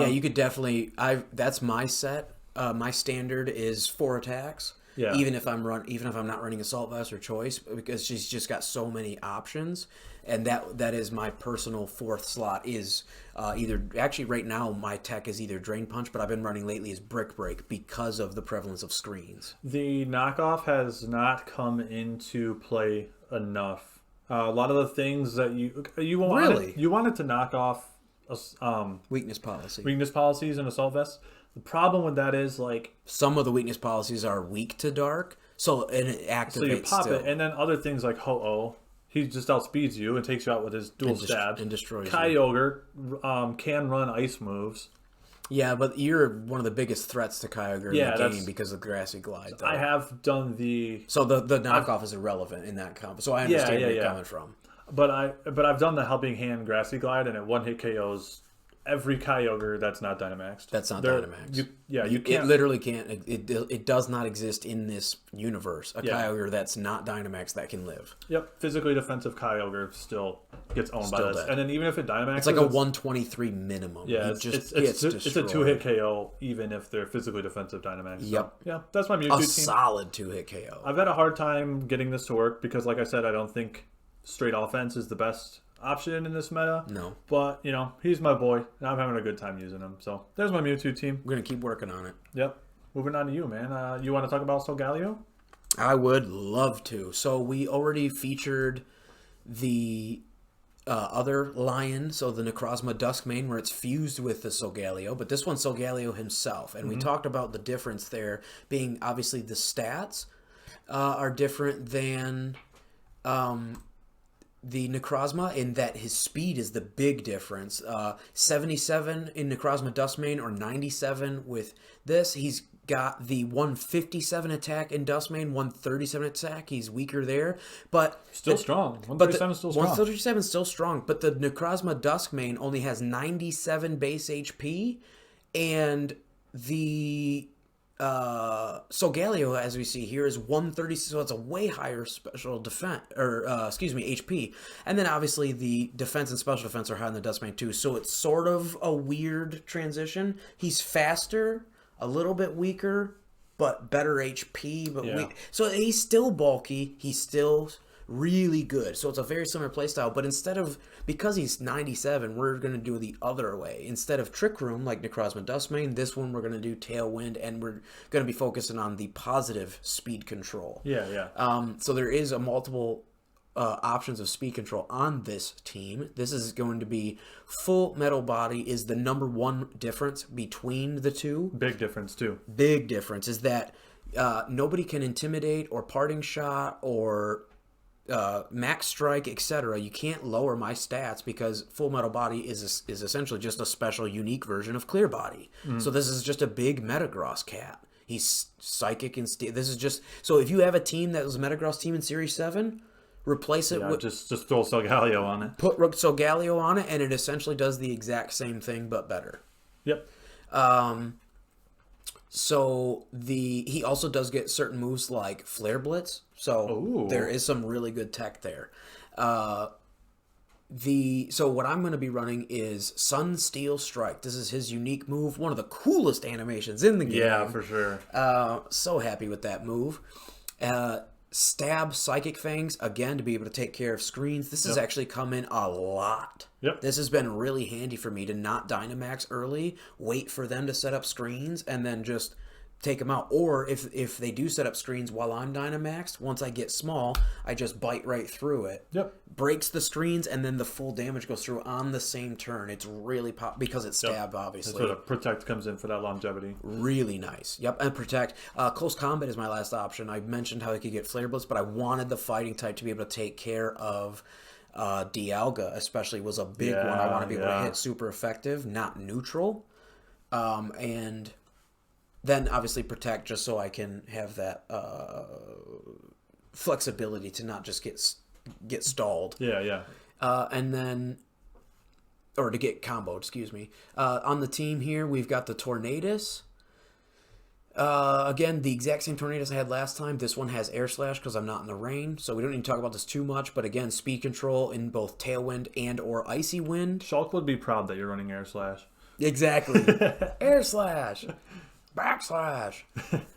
You could definitely. That's my set. My standard is 4 attacks. Yeah. Even if I'm not running Assault Vest or Choice, because she's just got so many options, and that is my personal 4th slot is either actually right now my tech is either Drain Punch, but I've been running lately is Brick Break because of the prevalence of screens. The knockoff has not come into play enough. A lot of the things that you wanted to knock off weakness policies and Assault Vests. The problem with that is like some of the weakness policies are weak to dark, so it activates. So you pop it, and then other things like Ho-Oh, he just outspeeds you and takes you out with his dual stab and destroys. KYOGRE can run ice moves. Yeah, but you're one of the biggest threats to KYOGRE in the game because of Grassy Glide. Though. I have done the the knockoff is irrelevant in that comp, so I understand where you're coming from. But I've done the Helping Hand Grassy Glide, and it one hit KOs every KYOGRE that's not Dynamaxed. That's not Dynamaxed. You can't. It literally can't. It does not exist in this universe. A KYOGRE that's not Dynamaxed that can live. Yep. Physically defensive KYOGRE still gets owned by this. Dead. And then even if it Dynamaxes, it's like a 123 minimum. Yeah, it's a 2-hit KO even if they're physically defensive Dynamaxed. Yep. So, yeah, that's my Mewtwo team. A solid 2-hit KO. I've had a hard time getting this to work because, like I said, I don't think straight offense is the best option in this meta. No. But, he's my boy, and I'm having a good time using him. So, there's my Mewtwo team. We're going to keep working on it. Yep. Moving on to you, man. You want to talk about SOLGALEO? I would love to. So, we already featured the other lion, so the Necrozma Duskmane, where it's fused with the Solgaleo, but this one's Solgaleo himself. And we talked about the difference there being obviously the stats are different than the Necrozma, in that his speed is the big difference. 77 in Necrozma Duskmane or 97 with this. He's got the 157 attack in Duskmane, 137 attack. He's weaker there, but still strong. 137 is still strong. 137 is still strong, but the Necrozma Duskmane only has 97 base HP, and the Solgaleo, as we see here, is 130, so it's a way higher special defense, or HP. And then obviously the defense and special defense are high in the Duskmane too, so it's sort of a weird transition. He's faster, a little bit weaker, but better HP. But so he's still bulky. He's still really good. So it's a very similar playstyle. But because he's 97, we're going to do the other way. Instead of Trick Room like Necrozma Duskmane, this one we're going to do Tailwind, and we're going to be focusing on the positive speed control. So there is a multiple options of speed control on this team. This is going to be full metal body is the #1 difference between the two. Big difference too. Big difference is that nobody can intimidate or parting shot or max strike, etc. You can't lower my stats because full metal body is essentially just a special unique version of clear body. So this is just a big Metagross cat. He's psychic and this is just, so if you have a team that was a Metagross team in Series 7, replace it with... Just throw Solgaleo on it. Put Solgaleo on it, and it essentially does the exact same thing, but better. Yep. So he also does get certain moves like Flare Blitz. So there is some really good tech there. So what I'm going to be running is Sun Steel Strike. This is his unique move. One of the coolest animations in the game. Yeah, for sure. So happy with that move. Stab Psychic Fangs, again, to be able to take care of screens. This has actually come in a lot. This has been really handy for me to not Dynamax early, wait for them to set up screens, and then just take them out. Or if they do set up screens while I'm Dynamaxed, once I get small, I just bite right through it. Breaks the screens, and then the full damage goes through on the same turn. It's really because it's stab, obviously. That's where the Protect comes in for that longevity. Really nice. And Protect. Close Combat is my last option. I mentioned how I could get Flare Blitz, but I wanted the fighting type to be able to take care of Dialga, especially, was a big one. I want to be able to hit super effective, not neutral. And then obviously Protect, just so I can have that flexibility to not just get stalled. And then, or to get comboed, excuse me. On the team here, we've got the Tornadus. Again, the exact same Tornadus I had last time. This one has Air Slash because I'm not in the rain, so we don't need to talk about this too much. But again, speed control in both Tailwind and or Icy Wind. Shulk would be proud that you're running Air Slash. Exactly. Air Slash. Backslash.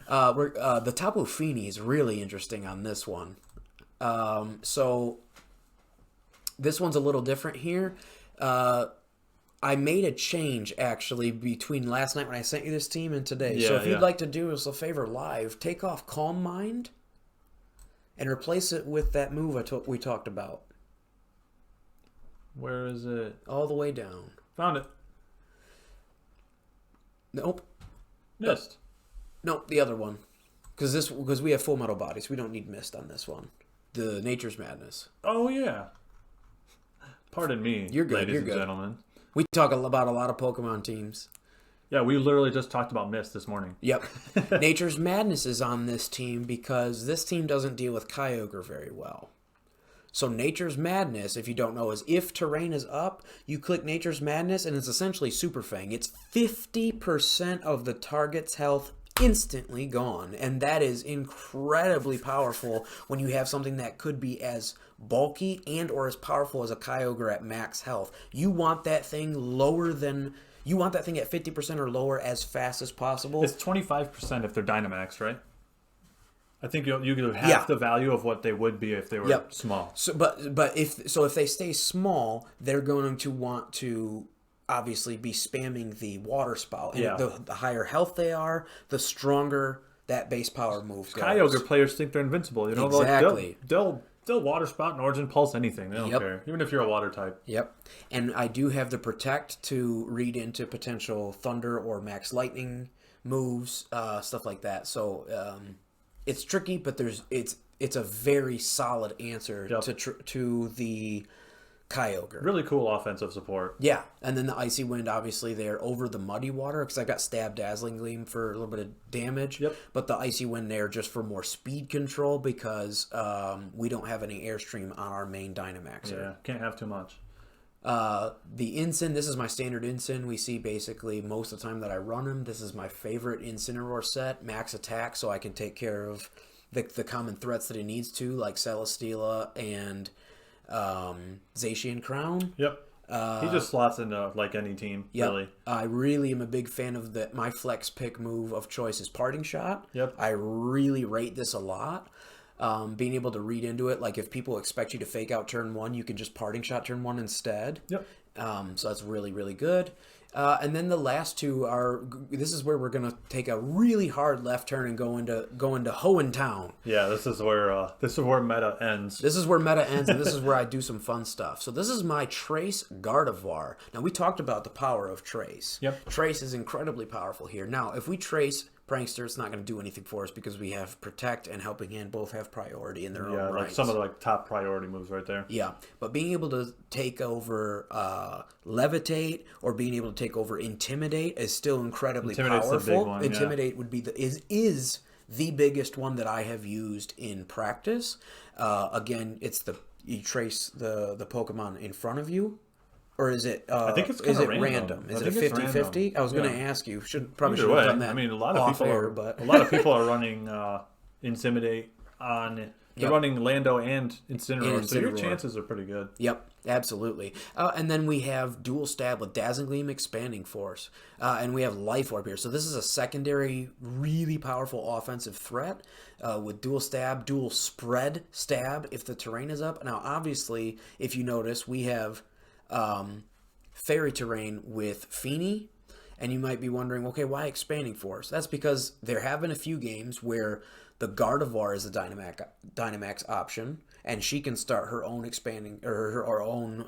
The Tapu Fini is really interesting on this one. So this one's a little different here. I made a change, actually, between last night when I sent you this team and today. So if you'd like to do us a favor live, take off Calm Mind and replace it with that move we talked about. Where is it? All the way down. Found it. Nope. Mist. Nope, the other one. Because we have full metal bodies. We don't need Mist on this one. The Nature's Madness. Oh, yeah. Pardon me, you're good, ladies you're and good. gentlemen. We talk about a lot of Pokemon teams. Yeah, we literally just talked about Mist this morning. Yep. Nature's Madness is on this team because this team doesn't deal with Kyogre very well. So Nature's Madness, if you don't know, is if terrain is up, you click Nature's Madness, and it's essentially Super Fang. It's 50% of the target's health instantly gone, and that is incredibly powerful when you have something that could be as bulky and or as powerful as a Kyogre at max health. You want that thing you want that thing at 50% or lower as fast as possible. It's 25% if they're Dynamax, right? I think you get half the value of what they would be if they were small. So, but if they stay small, they're going to want to obviously be spamming the water spout. And the higher health they are, the stronger that base power move goes. Kyogre players think they're invincible. You know, exactly. They'll Still Water Spout and Origin Pulse, anything. They don't care. Even if you're a water type. Yep. And I do have the Protect to read into potential Thunder or Max Lightning moves, stuff like that. So it's tricky, but it's a very solid answer to the KYOGRE. Really cool offensive support. Yeah, and then the Icy Wind, obviously, they're over the Muddy Water, because I got Stab Dazzling Gleam for a little bit of damage. Yep. But the Icy Wind there just for more speed control, because we don't have any Airstream on our main Dynamaxer. Yeah, can't have too much. The Incin, this is my standard Incin. We see basically most of the time that I run him. This is my favorite Incineroar set, max attack, so I can take care of the common threats that he needs to, like Celesteela and Zacian Crown. Yep. He just slots into like any team, really. I really am a big fan of my flex pick move of choice is Parting Shot. Yep. I really rate this a lot. Being able to read into it, like if people expect you to fake out turn 1, you can just Parting Shot turn 1 instead. Yep. So that's really, really good. And then the last two are, this is where we're going to take a really hard left turn and go into Hoenn. Yeah, this is where meta ends. This is where meta ends, and this is where I do some fun stuff. So this is my Trace Gardevoir. Now, we talked about the power of Trace. Yep. Trace is incredibly powerful here. Now, if we Trace Prankster, it's not going to do anything for us because we have Protect and Helping Hand both have priority in their own right. Yeah, like some of the top priority moves right there. Yeah, but being able to take over Levitate or being able to take over Intimidate is still incredibly powerful. The big one, Intimidate would be is the biggest one that I have used in practice. Again, it's you trace the Pokemon in front of you. Or is it? I think it's random. Is it a 50-50? I was going to ask you. Probably should have done that. I mean, a lot of people are running Intimidate on. They're running Lando and Incineroar, so your chances are pretty good. Yep, absolutely. And then we have Dual Stab with Dazzling Gleam, Expanding Force, and we have Life Orb here. So this is a secondary, really powerful offensive threat with Dual Stab, Dual Spread Stab if the terrain is up. Now, obviously, if you notice, we have Fairy Terrain with Feeny, and you might be wondering, okay, why Expanding Force? That's because there have been a few games where the Gardevoir is a Dynamax option, and she can start her own expanding or her own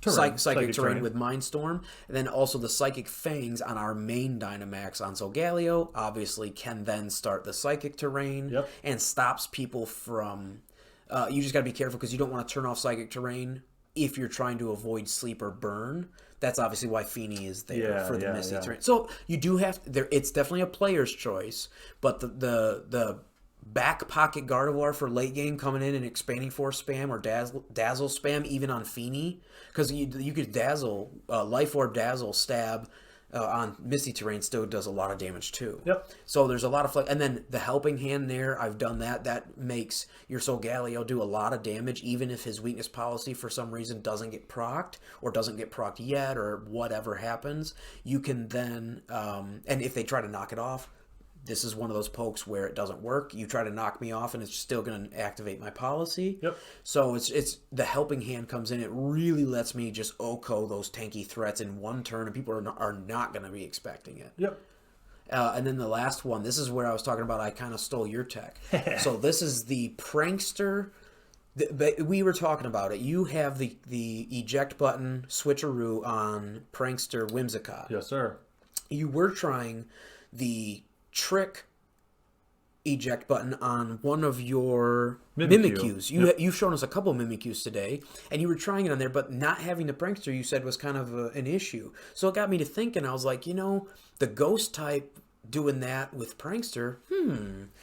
psychic terrain with Mindstorm, and then also the Psychic Fangs on our main Dynamax on Solgaleo obviously can then start the Psychic Terrain and stops people from. You just got to be careful because you don't want to turn off Psychic Terrain if you're trying to avoid sleep or burn. That's obviously why Feeny is there for the Misty terrain. So you do have it's definitely a player's choice, but the back pocket Gardevoir for late game coming in and Expanding Force spam or dazzle spam even on Feeny, because you could dazzle Life Orb Dazzle Stab on Misty Terrain still does a lot of damage too. Yep. So there's a lot of and then the Helping Hand there, I've done that. That makes your Solgaleo do a lot of damage, even if his Weakness Policy for some reason doesn't get procced or doesn't get procced yet or whatever happens. You can then, and if they try to knock it off, this is one of those pokes where it doesn't work. You try to knock me off, and it's still going to activate my policy. Yep. So it's the Helping Hand comes in. It really lets me just OHKO those tanky threats in one turn, and people are not going to be expecting it. Yep. And then the last one, this is where I was talking about I kind of stole your tech. So this is the Prankster. We were talking about it. You have the eject button switcheroo on Prankster Whimsicott. Yes, sir. You were trying the Trick eject button on one of your Mimikyus. You've shown us a couple of Mimikyus today, and you were trying it on there, but not having the Prankster you said was kind of an issue. So it got me to thinking. I was like, the Ghost type doing that with Prankster,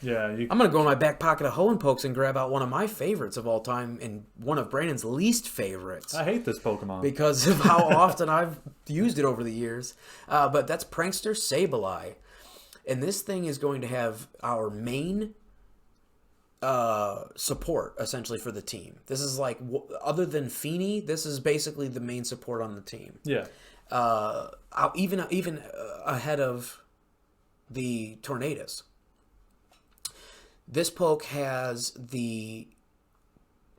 Yeah, I'm going to go in my back pocket of Hoenn Pokes and grab out one of my favorites of all time and one of Brandon's least favorites. I hate this Pokemon. Because of how often I've used it over the years. But that's Prankster Sableye. And this thing is going to have our main support, essentially, for the team. This is like, other than Feeny, this is basically the main support on the team. Yeah. Even ahead of the Tornadus. This poke has the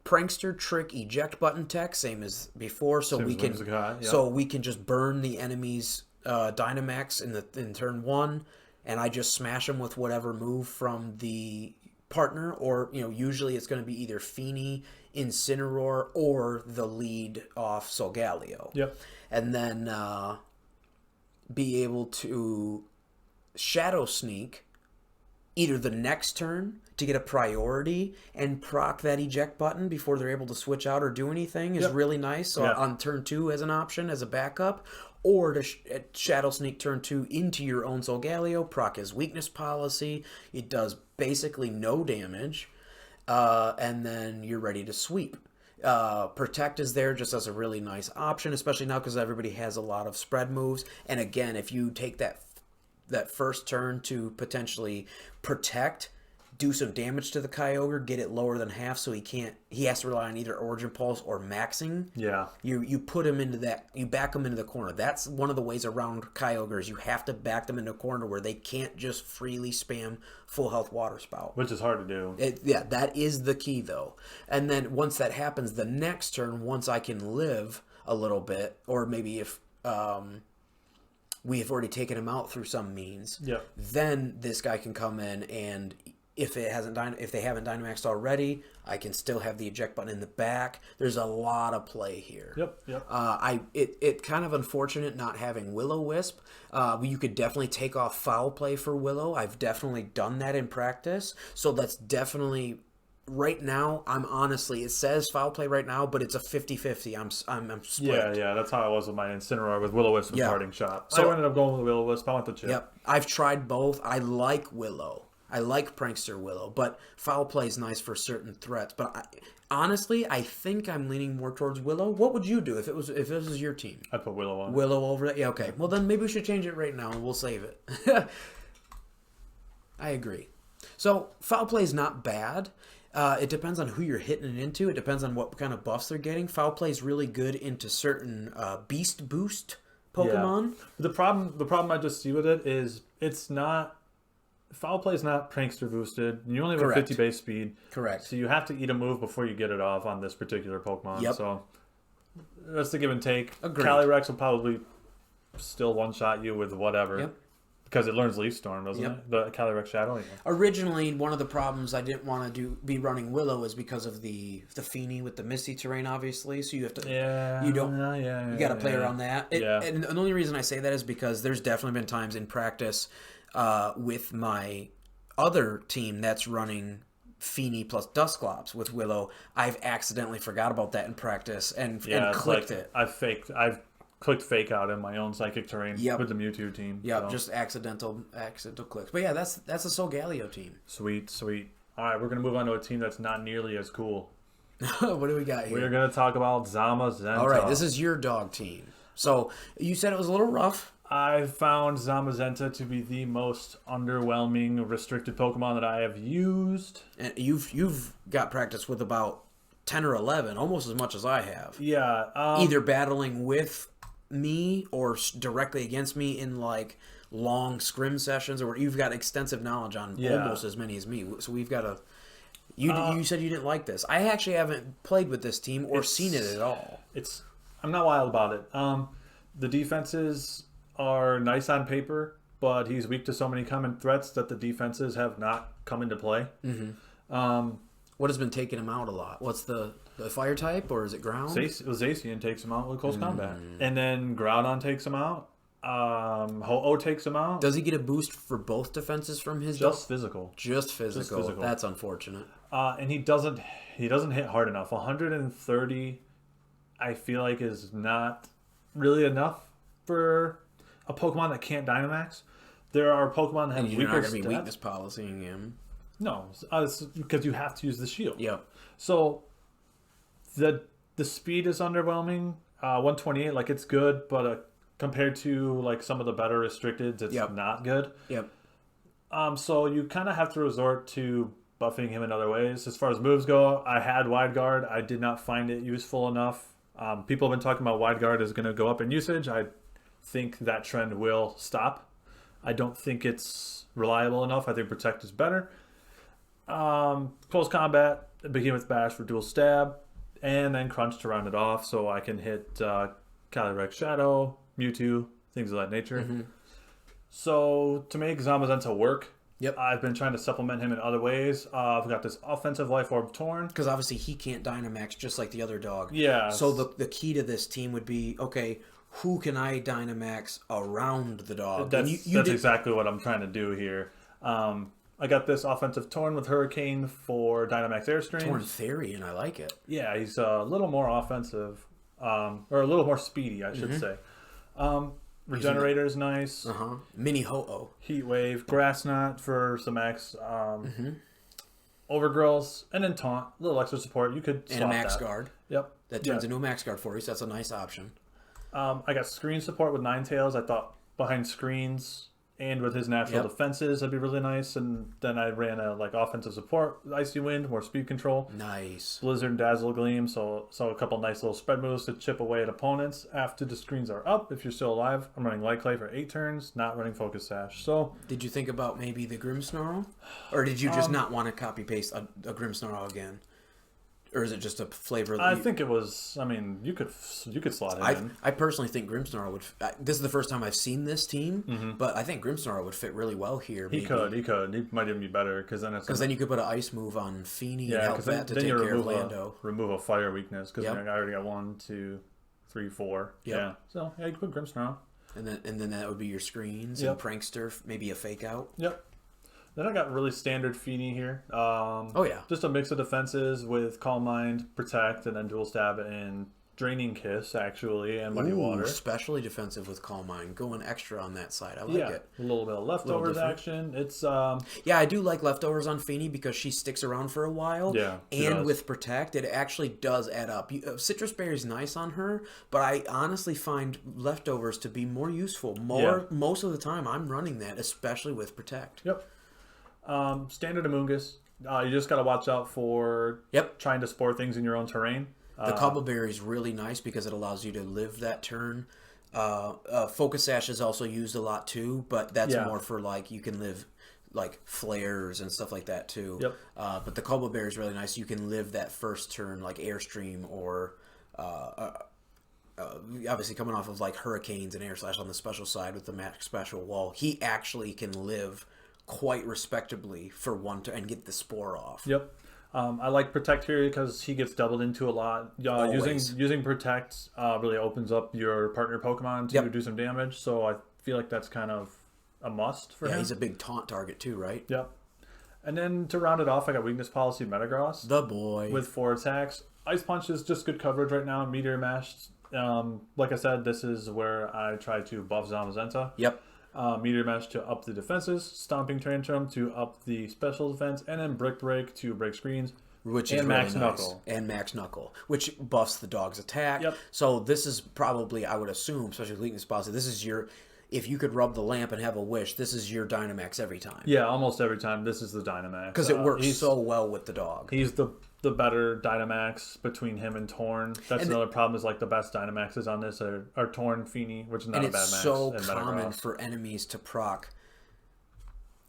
Prankster Trick Eject button tech, same as before, so we can just burn the enemy's Dynamax in turn 1. And I just smash them with whatever move from the partner, or usually it's going to be either Feeney, Incineroar, or the lead off Solgaleo. Yep. And then be able to Shadow Sneak either the next turn to get a priority and proc that eject button before they're able to switch out or do anything is really nice. So on turn 2 as an option, as a backup, or to Shadow Sneak turn 2 into your own Solgaleo, proc his weakness policy. It does basically no damage, and then you're ready to sweep. Protect is there just as a really nice option, especially now because everybody has a lot of spread moves. And again, if you take that first turn to potentially protect, do some damage to the Kyogre, get it lower than half, so he has to rely on either Origin Pulse or maxing. Yeah. You put him into that, you back them into the corner. That's one of the ways around Kyogres. You have to back them into a corner where they can't just freely spam full health Water Spout. Which is hard to do. That is the key though. And then once that happens, the next turn, once I can live a little bit, or maybe if we have already taken him out through some means, then this guy can come in, and if they haven't Dynamaxed already, I can still have the eject button in the back. There's a lot of play here. It kind of unfortunate not having Will-O-Wisp. You could definitely take off Foul Play for Willow. I've definitely done that in practice. So that's definitely right now. It says Foul Play right now, but it's a 50-50. I'm split. Yeah, that's how I was with my Incineroar with Will-O-Wisp and Parting Shot. So I ended up going with Will-O-Wisp. I went the chip. Yep, I've tried both. I like Willow. I like Prankster Willow, but Foul Play is nice for certain threats. But honestly, I think I'm leaning more towards Willow. What would you do if it was your team? I'd put Willow on. Willow over that? Yeah, okay. Well, then maybe we should change it right now, and we'll save it. I agree. So Foul Play is not bad. It depends on who you're hitting it into. It depends on what kind of buffs they're getting. Foul Play is really good into certain Beast Boost Pokemon. Yeah. The problem I just see with it is it's not. Foul Play is not Prankster boosted. You only have a 50 base speed. Correct. So you have to eat a move before you get it off on this particular Pokemon. Yep. So that's the give and take. Agreed. CALYREX will probably still one-shot you with whatever. Yep. Because it learns Leaf Storm, doesn't it? The CALYREX Shadow. Yeah. Originally, one of the problems I didn't want to be running Willow is because of the Feeney with the Misty Terrain, obviously. So you have to... You got to play around that. And the only reason I say that is because there's definitely been times in practice... with my other team that's running Feeney plus Dusclops with Willow, I've accidentally forgot about that in practice and clicked it. I've clicked fake out in my own Psychic Terrain with the Mewtwo team. Yeah, so. Just accidental clicks. But yeah, that's a Solgaleo team. Sweet. All right, we're gonna move on to a team that's not nearly as cool. What do we got here? We're gonna talk about Zamazenta. All right, this is your dog team. So you said it was a little rough. I found Zamazenta to be the most underwhelming restricted Pokemon that I have used. And you've got practice with about 10 or 11, almost as much as I have. Yeah. Either battling with me or directly against me in like long scrim sessions, or you've got extensive knowledge on almost as many as me. So we've got a... You said you didn't like this. I actually haven't played with this team or seen it at all. I'm not wild about it. The defenses... are nice on paper, but he's weak to so many common threats that the defenses have not come into play. What has been taking him out a lot? What's the fire type, or is it ground? ZACIAN takes him out with close combat. And then Groudon takes him out. Ho-Oh takes him out. Does he get a boost for both defenses from his physical? Just physical. That's unfortunate. And he doesn't hit hard enough. 130, I feel like, is not really enough for a Pokemon that can't Dynamax. There are Pokemon that have weaker stats. You're not going to be weakness policying him. No, because you have to use the shield. Yep. So the speed is underwhelming. 128, like, it's good, but compared to like some of the better restricteds, it's not good. Yep. So you kind of have to resort to buffing him in other ways. As far as moves go, I had Wide Guard. I did not find it useful enough. People have been talking about Wide Guard is going to go up in usage. I think that trend will stop. I don't think it's reliable enough. I think Protect is better. Close combat, Behemoth Bash for dual stab, and then Crunch to round it off, so I can hit CALYREX Shadow, Mewtwo, things of that nature. So to make Zamazenta work, Yep. I've been trying to supplement him in other ways. I've got this offensive life orb Torn. Because obviously he can't Dynamax just like the other dog. Yeah. So the key to this team would be, okay, who can I Dynamax around the dog? That's exactly what I'm trying to do here. I got this offensive Torn with Hurricane for Dynamax Airstream. Torn Therian, I like it. Yeah, he's a little more offensive, or a little more speedy, I should say. Regenerator is nice. Mini Ho-Oh. Heat Wave, Grass Knot for some X. Overgrowth, and then Taunt. A little extra support. You could swap and a Max that. Guard. Yep. That turns into a Max Guard for you, so that's a nice option. I got screen support with Ninetales. I thought behind screens and with his natural defenses, that'd be really nice. And then I ran a offensive support, Icy Wind, more speed control. Nice. Blizzard and Dazzle Gleam, so a couple nice little spread moves to chip away at opponents after the screens are up. If you're still alive, I'm running Light Clay for 8 turns, not running Focus Sash. So, did you think about maybe the Grimmsnarl, or did you just not want to copy paste a Grimmsnarl again? Or is it just a flavor? I think it was. I mean, you could slot it in. I personally think Grimmsnarl would. This is the first time I've seen this team, but I think Grimmsnarl would fit really well here. He could. He might even be better because then you could put an ice move on Feeney and help that to take care of Lando. Remove a fire weakness because I already got 1, 2, 3, 4. Yep. Yeah. So yeah, you could put Grimmsnarl. And then that would be your screens and Prankster, maybe a fake out. Yep. Then I got really standard Feeney here. Just a mix of defenses with Calm Mind, Protect, and then Dual Stab and Draining Kiss, actually, and Muddy Water. Especially defensive with Calm Mind. Going extra on that side. I like it. A little bit of Leftovers action. It's I do like Leftovers on Feeney because she sticks around for a while. Yeah, and with Protect, it actually does add up. Citrus Berry is nice on her, but I honestly find Leftovers to be more useful. Most of the time, I'm running that, especially with Protect. Yep. Standard Amoonguss. You just got to watch out for trying to spore things in your own terrain. The Cobbleberry is really nice because it allows you to live that turn. Focus Sash is also used a lot too, but that's more for you can live flares and stuff like that too. Yep. But the Cobbleberry is really nice. You can live that first turn like Airstream or obviously coming off of Hurricanes and Air Slash on the special side with the Max Special Wall. He actually can live quite respectably for one turn and get the spore off. Yep. I like Protect here because he gets doubled into a lot. Using Protect really opens up your partner Pokemon to do some damage, so I feel like that's kind of a must for him. Yeah, he's a big taunt target too, right? Yep. And then to round it off, I got Weakness Policy Metagross. The boy. With 4 attacks. Ice Punch is just good coverage right now. Meteor Mash, like I said, this is where I try to buff Zamazenta. Yep. Meteor Mash to up the defenses, Stomping Tantrum to up the special defense, and then Brick Break to break screens, which is Max Knuckle. And Max Knuckle, which buffs the dog's attack. Yep. So this is probably, I would assume, especially with Weakness Policy, this is your, if you could rub the lamp and have a wish, this is your Dynamax every time. Yeah, almost every time this is the Dynamax. Because it works so well with the dog. He's the better Dynamax between him and Torn. That's another problem is the best Dynamaxes on this are Torn, Feeney, which is not a bad max. And it's so common for enemies to proc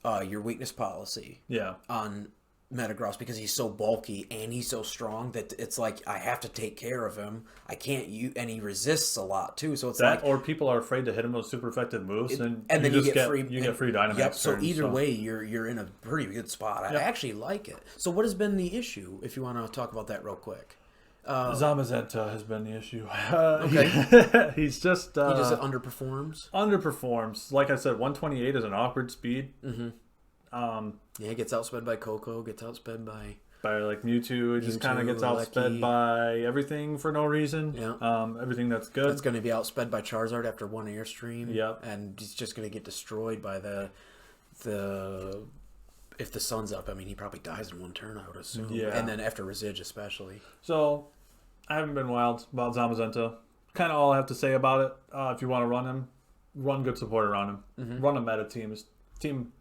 your Weakness Policy on Metagross because he's so bulky and he's so strong that it's I have to take care of him. I can't use, and he resists a lot too. So it's or people are afraid to hit him with super effective moves, and then you get free Dynamax. Yep. So either way, you're in a pretty good spot. I actually like it. So what has been the issue? If you want to talk about that real quick. Zamazenta has been the issue. Okay. He's just he just underperforms. Underperforms. Like I said, 128 is an awkward speed. Mm-hmm. He gets outsped by Coco, gets outsped by Mewtwo. Just kind of gets outsped by everything for no reason. Yeah. Everything that's good. It's going to be outsped by Charizard after one Airstream. Yep. And he's just going to get destroyed by the if the sun's up. I mean, he probably dies in one turn, I would assume. Yeah. And then after Resige especially. So, I haven't been wild about Zamazenta. Kind of all I have to say about it. If you want to run him, run good support around him. Mm-hmm. Run a meta team.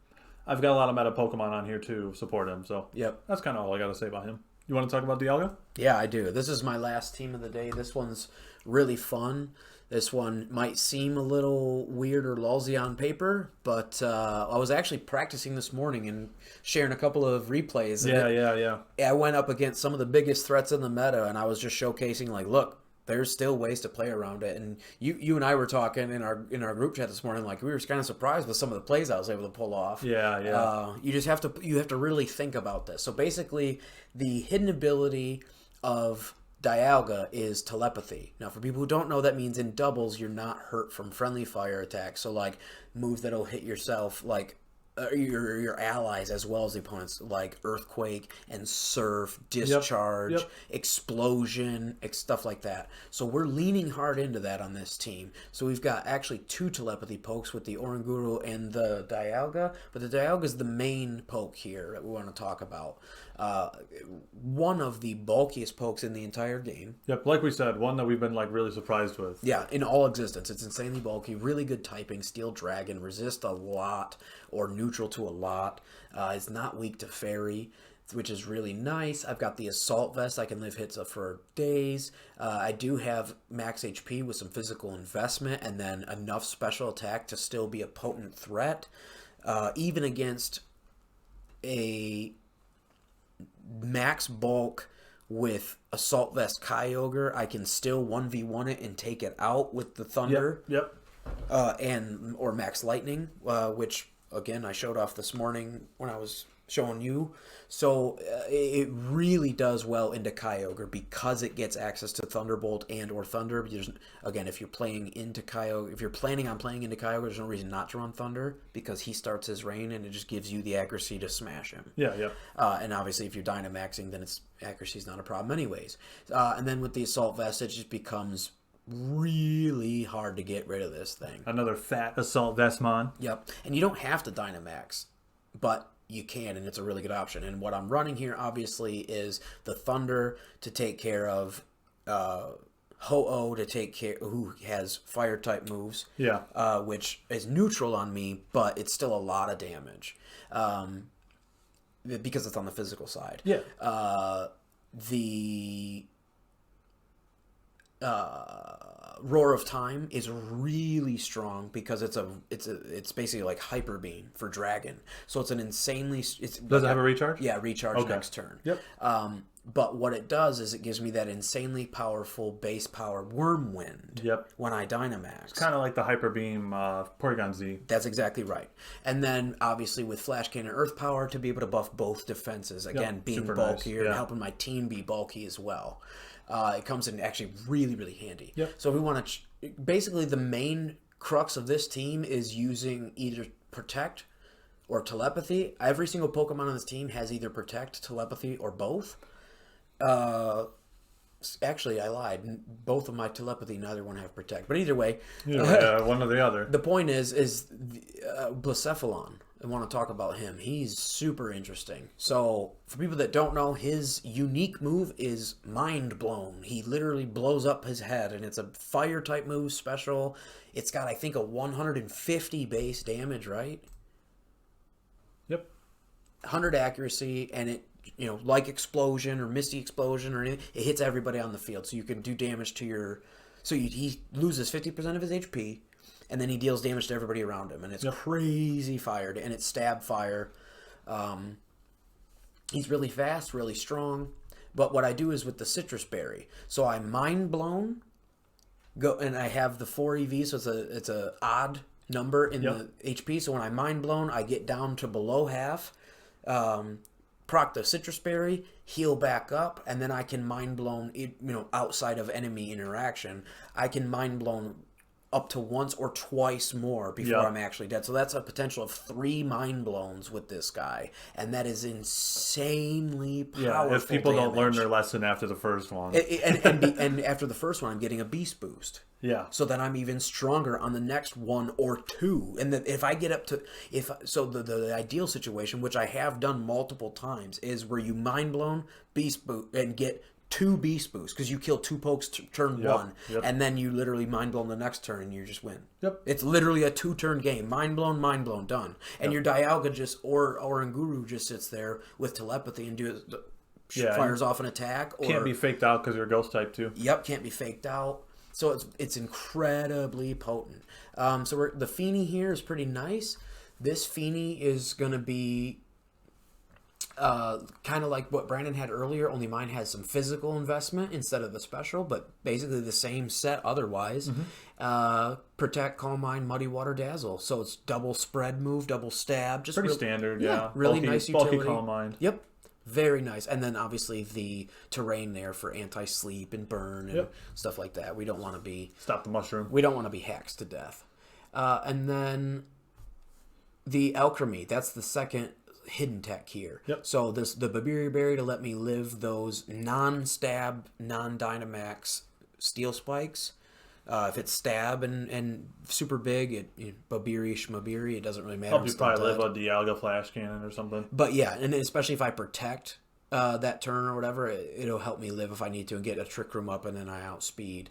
I've got a lot of meta Pokemon on here to support him, so that's kind of all I got to say about him. You want to talk about Dialga? Yeah, I do. This is my last team of the day. This one's really fun. This one might seem a little weird or lousy on paper, but I was actually practicing this morning and sharing a couple of replays. Yeah. I went up against some of the biggest threats in the meta, and I was just showcasing, look, there's still ways to play around it. And you and I were talking in our group chat this morning, like we were kind of surprised with some of the plays I was able to pull off. Yeah. You just have to really think about this. So basically, the hidden ability of DIALGA is telepathy. Now, for people who don't know, that means in doubles you're not hurt from friendly fire attacks. So like moves that'll hit yourself, like your allies as well as the opponents, like earthquake and surf, discharge, explosion, stuff like that. So we're leaning hard into that on this team. So we've got actually 2 telepathy pokes with the Oranguru and the DIALGA, but the DIALGA is the main poke here that we want to talk about. One of the bulkiest pokes in the entire game. Yep, like we said, one that we've been like really surprised with. Yeah, in all existence. It's insanely bulky, really good typing, Steel Dragon, resist a lot or neutral to a lot. It's not weak to fairy, which is really nice. I've got the Assault Vest. I can live hits for days. I do have max HP with some physical investment and then enough special attack to still be a potent threat. Even against a max bulk with Assault Vest KYOGRE, I can still 1v1 it and take it out with the Thunder. Yep. Or Max Lightning, which again I showed off this morning when I was showing you. So it really does well into KYOGRE because it gets access to Thunderbolt and or Thunder. Again, if you're playing into KYOGRE, if you're planning on playing into KYOGRE, there's no reason not to run Thunder because he starts his reign and it just gives you the accuracy to smash him. Yeah. And obviously, if you're Dynamaxing, then its accuracy is not a problem anyways. And then with the Assault Vest, it just becomes really hard to get rid of this thing. Another fat Assault Vestmon. Yep. And you don't have to Dynamax, but you can, and it's a really good option. And what I'm running here, obviously, is the Thunder to take care of Ho-Oh to take care, who has Fire-type moves. Yeah. Which is neutral on me, but it's still a lot of damage. Because it's on the physical side. Yeah. The Roar of Time is really strong because it's basically like Hyper Beam for Dragon. So it's an insanely Does it have a recharge? Yeah, recharge next turn. Yep. But what it does is it gives me that insanely powerful base power Wormwind. Yep. When I Dynamax. It's kind of like the Hyper Beam Porygon Z. That's exactly right. And then obviously with Flash Cannon Earth Power to be able to buff both defenses. Again, being bulkier and helping my team be bulky as well. It comes in actually really, really handy. Yep. So if we want to... Basically, the main crux of this team is using either Protect or Telepathy. Every single Pokemon on this team has either Protect, Telepathy, or both. Actually, I lied. Both of my Telepathy, neither one have Protect. But either way... one or the other. The point is Blacephalon. I want to talk about him. He's super interesting. So, for people that don't know, his unique move is Mind Blown. He literally blows up his head, and it's a fire-type move special. It's got, I think, a 150 base damage, right? Yep. 100 accuracy, and it, like Explosion or Misty Explosion or anything, it hits everybody on the field. So you can do damage to your... So he loses 50% of his HP, and then he deals damage to everybody around him. And it's crazy fired. And it's stab fire. He's really fast, really strong. But what I do is with the Citrus Berry. So I Mind Blown. And I have the 4 EV, so it's a odd number in the HP. So when I Mind Blown, I get down to below half. Proc the Citrus Berry, heal back up, and then I can Mind Blown, outside of enemy interaction. I can Mind Blown up to once or twice more before I'm actually dead. So that's a potential of 3 Mind Blowns with this guy. And that is insanely powerful. Yeah, if people don't learn their lesson after the first one. And after the first one, I'm getting a Beast Boost. Yeah. So then I'm even stronger on the next 1 or 2. And then if I get up to... the ideal situation, which I have done multiple times, is where you Mind Blown, Beast Boost, and get 2 Beast Boosts, because you kill 2 pokes turn 1, and then you literally Mind Blown the next turn and you just win. Yep. It's literally a 2-turn game. Mind Blown, done. And your Dialga or Oranguru just sits there with Telepathy and fires off an attack. Can't be faked out because you're a Ghost type too. Yep, can't be faked out. So it's incredibly potent. So the Feeny here is pretty nice. This Feeny is going to be kind of like what Brandon had earlier, only mine has some physical investment instead of the special, but basically the same set otherwise. Protect, Calm Mind, Muddy Water, Dazzle. So it's double spread move, double stab. Just pretty standard, yeah. Really bulky, nice utility. Bulky Calm Mind. Yep. Very nice. And then obviously the terrain there for anti-sleep and burn and stuff like that. We don't want to be... Stop the mushroom. We don't want to be hacks to death. And then the Alchemy. That's the second hidden tech here. So the Babiri Berry to let me live those non-stab, non-Dynamax steel spikes. If it's stab and super big, Babiri, Shmabiri, it doesn't really matter. Help you probably live a Dialga Flash Cannon or something. But yeah, and especially if I protect that turn or whatever, it'll help me live if I need to and get a Trick Room up and then I outspeed.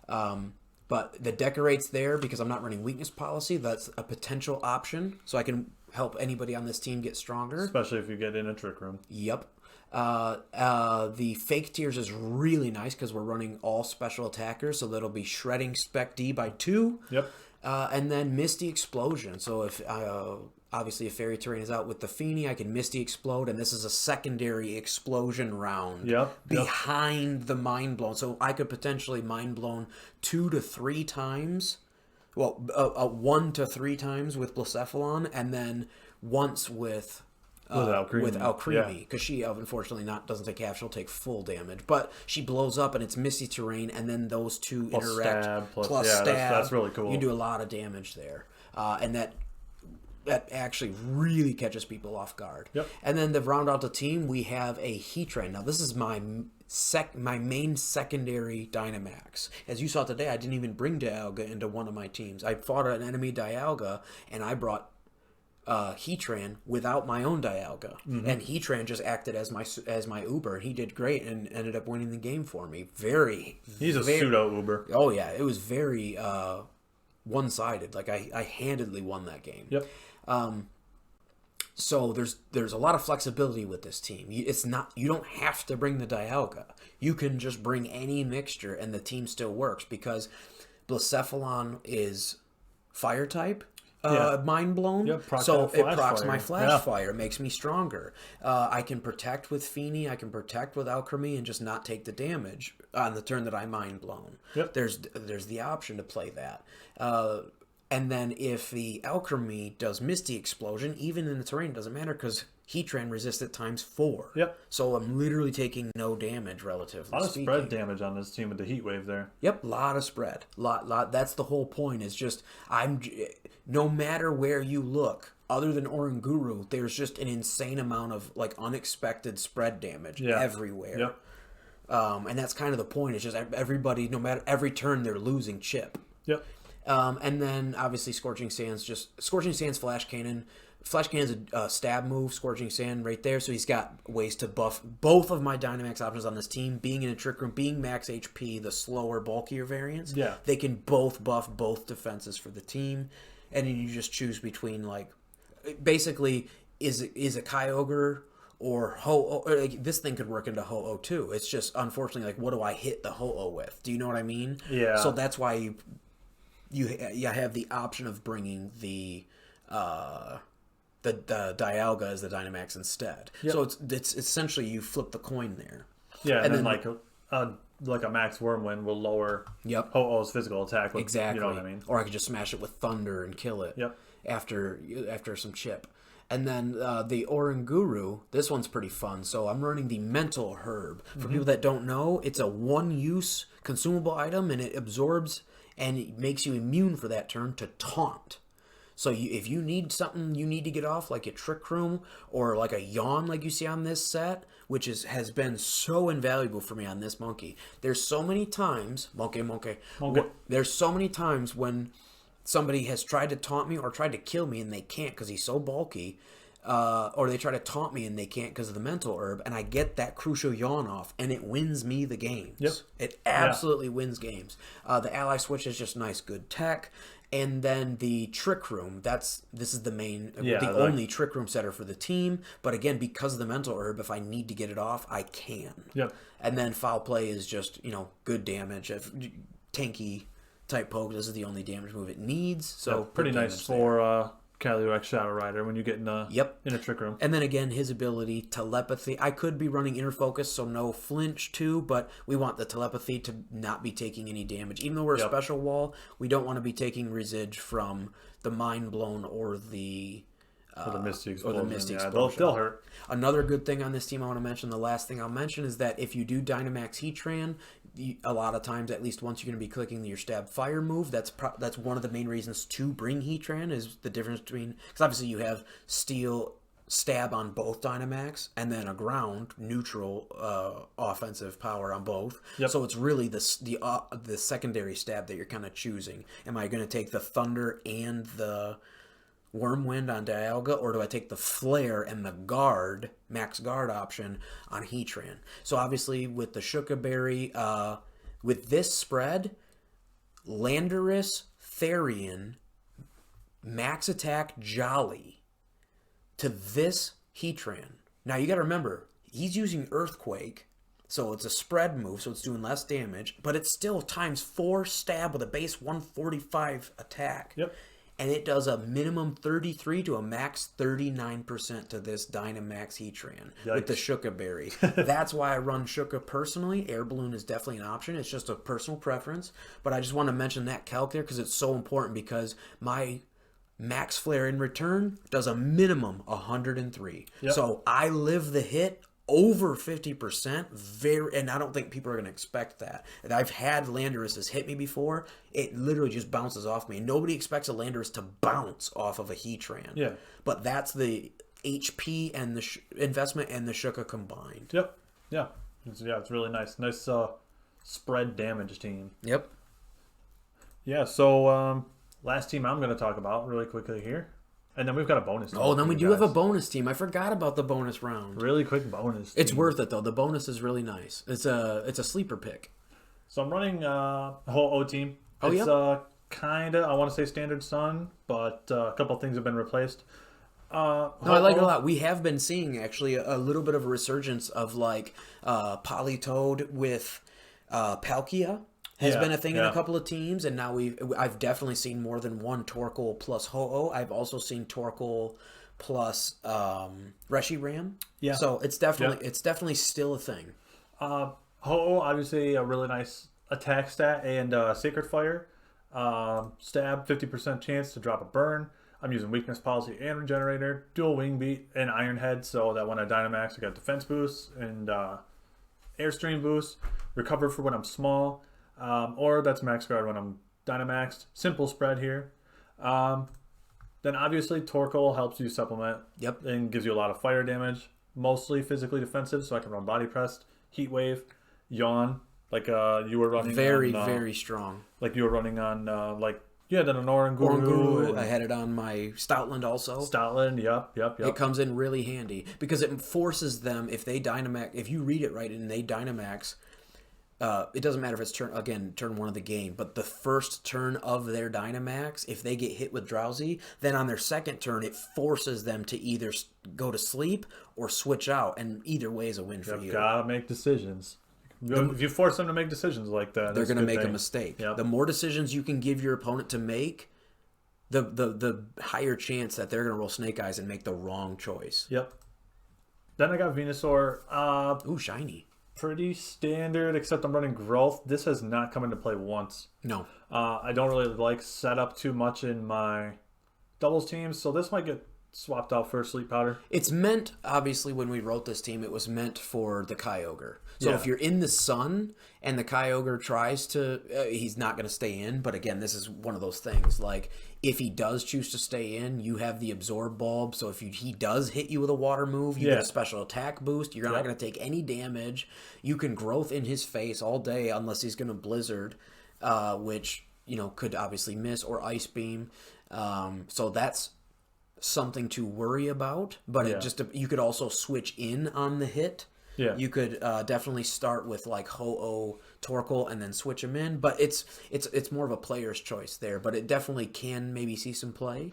But the Decorate's there because I'm not running Weakness Policy. That's a potential option, so I can help anybody on this team get stronger. Especially if you get in a Trick Room. Yep. The Fake Tears is really nice because we're running all special attackers, so that'll be shredding Spec D by 2. And then Misty Explosion. So if obviously if Fairy Terrain is out with the Feeny, I can Misty Explode, and this is a secondary explosion round behind the Mind Blown. So I could potentially Mind Blown 2 to 3 times. Well, 1 to 3 times with Blacephalon, and then once with Alcremie, because she unfortunately doesn't take half, she'll take full damage, but she blows up and it's Misty Terrain, and then those two interact plus stab. That's really cool. You do a lot of damage there, and that actually really catches people off guard. And then to round out the team, we have a Heatran. Now this is my main secondary Dynamax. As you saw today, I didn't even bring Dialga into one of my teams. I fought an enemy Dialga, and I brought Heatran without my own Dialga, and Heatran just acted as my Uber. He did great and ended up winning the game for me. He's a pseudo Uber. Oh yeah, it was very one-sided. Like I handedly won that game. So there's a lot of flexibility with this team. You don't have to bring the Dialga. You can just bring any mixture and the team still works because Blacephalon is Fire type. Mind Blown, so it procs my Flash Fire, makes me stronger. I can protect with Feeny, I can protect with Alchemy, and just not take the damage on the turn that I Mind Blown. There's the option to play that. And then if the Alchemy does Misty Explosion, even in the terrain, it doesn't matter because Heatran resists it times 4. So I'm literally taking no damage relatively. A lot of spread damage on this team with the Heat Wave there. Lot of spread. Lot. That's the whole point. Is just no matter where you look, other than Oranguru, there's just an insane amount of like unexpected spread damage everywhere. And that's kind of the point. It's just everybody, no matter every turn, they're losing chip. And then obviously Scorching Sands, Flash Cannon. Flash Cannon's a stab move, Scorching Sand right there, so he's got ways to buff both of my Dynamax options on this team. Being in a Trick Room, being max HP, the slower, bulkier variants, they can both buff both defenses for the team. And then you just choose between, like, basically, is a KYOGRE or Ho-Oh, or like, this thing could work into Ho-Oh too. It's just, unfortunately, like, what do I hit the Ho-Oh with? Do you know what I mean? So that's why you have the option of bringing the Dialga as the Dynamax instead. So it's essentially you flip the coin there. And then like a Max Wormwind will lower Ho-Oh's physical attack. Exactly. You know what I mean? Or I could just smash it with Thunder and kill it after some chip. And then the Oranguru, this one's pretty fun. So I'm running the Mental Herb. For people that don't know, it's a one-use consumable item, and it absorbs and it makes you immune for that turn to Taunt. So if you need something you need to get off, like a Trick Room or like a Yawn like you see on this set, which has been so invaluable for me on this monkey. There's so many times, monkey. There's so many times when somebody has tried to taunt me or tried to kill me and they can't because he's so bulky, or they try to taunt me and they can't because of the Mental Herb, and I get that crucial Yawn off, and it wins me the games. It absolutely wins games. The Ally Switch is just nice, good tech. And then the Trick Room, this is the main, the only Trick Room setter for the team. But again, because of the Mental Herb, if I need to get it off, I can. And then Foul Play is just, good damage. Tanky type poke, this is the only damage move it needs. So pretty nice for CALYREX Shadow Rider when you get in a Trick Room. And then again, his ability, telepathy. I could be running Inner Focus, so no flinch too, but we want the telepathy to not be taking any damage. Even though we're a special wall, we don't want to be taking resige from the Mind Blown or the Misty Explosion. Explosion. They'll hurt. Another good thing on this team I want to mention, the last thing I'll mention, is that if you do Dynamax Heatran, a lot of times, at least once, you're going to be clicking your Stab Fire move. That's one of the main reasons to bring Heatran, is the difference between... Because obviously you have Steel Stab on both Dynamax, and then a Ground, neutral offensive power on both. So it's really the secondary Stab that you're kind of choosing. Am I going to take the Thunder and the Wormwind on Dialga, or do I take the Flare and the Guard, Max Guard option on Heatran? So obviously with the Shuka Berry, with this spread, Landorus, Therian, Max Attack, Jolly to this Heatran. Now you got to remember, he's using Earthquake, so it's a spread move, so it's doing less damage, but it's still ×4 stab with a base 145 attack. And it does a minimum 33 to a max 39% to this Dynamax Heatran with the Shuka Berry. That's why I run Shuka personally. Air Balloon is definitely an option. It's just a personal preference. But I just want to mention that calc there because it's so important, because my Max Flare in return does a minimum 103. So I live the hit over 50%, and I don't think people are going to expect that. And I've had Landorus hit me before. It literally just bounces off me. Nobody expects a Landorus to bounce off of a Heatran. But that's the HP and the investment and the Shuka combined. It's really nice. Nice spread damage team. So last team I'm going to talk about really quickly here. And then we've got a bonus team. Oh, then we do have a bonus team. I forgot about the bonus round. Really quick bonus team. It's worth it, though. The bonus is really nice. It's a sleeper pick. So I'm running a whole O team. It's kind of, I want to say Standard Sun, but a couple of things have been replaced. No, I like it a lot. We have been seeing, actually, a little bit of a resurgence of, like, Politoed with Palkia. Has been a thing in a couple of teams, and now I've definitely seen more than one Torkoal plus Ho-Oh. I've also seen Torkoal plus Reshiram. So it's definitely still a thing. Ho-Oh, obviously a really nice attack stat, and Sacred Fire. Stab, 50% chance to drop a burn. I'm using Weakness Policy and Regenerator, Dual Wing Beat, and Iron Head, so that when I Dynamax, I got Defense Boost and Airstream Boost. Recover for when I'm small. Or that's Max Guard when I'm Dynamaxed. Simple spread here. Then obviously Torkoal helps you supplement. And gives you a lot of fire damage. Mostly physically defensive, so I can run Body Pressed, Heat Wave, Yawn, like you were running very strong. Like you were running on like you had an Oranguru. I had it on my Stoutland also. Stoutland, yep. It comes in really handy because it forces them, if they Dynamax, if you read it right and they Dynamax, it doesn't matter if it's turn 1 of the game, but the first turn of their Dynamax, if they get hit with Drowsy, then on their second turn, it forces them to either go to sleep or switch out, and either way is a win for you. You've got to make decisions. If you force them to make decisions like that, they're going to make a mistake. The more decisions you can give your opponent to make, the higher chance that they're going to roll Snake Eyes and make the wrong choice. Then I got Venusaur. Ooh, shiny. Pretty standard, except I'm running Growth. This has not come into play once. No. I don't really like setup too much in my doubles teams, so this might get swapped out for Sleep Powder. It's meant, obviously, when we wrote this team, it was meant for the KYOGRE. So if you're in the sun and the KYOGRE tries to, he's not going to stay in. But again, this is one of those things. Like, if he does choose to stay in, you have the Absorb Bulb. So if he does hit you with a water move, you get a special attack boost. You're not going to take any damage. You can Growth in his face all day unless he's going to Blizzard, which, could obviously miss, or Ice Beam. So that's something to worry about. But it just, you could also switch in on the hit. You could definitely start with like Ho-Oh, Torkoal, and then switch them in. But it's more of a player's choice there. But it definitely can maybe see some play.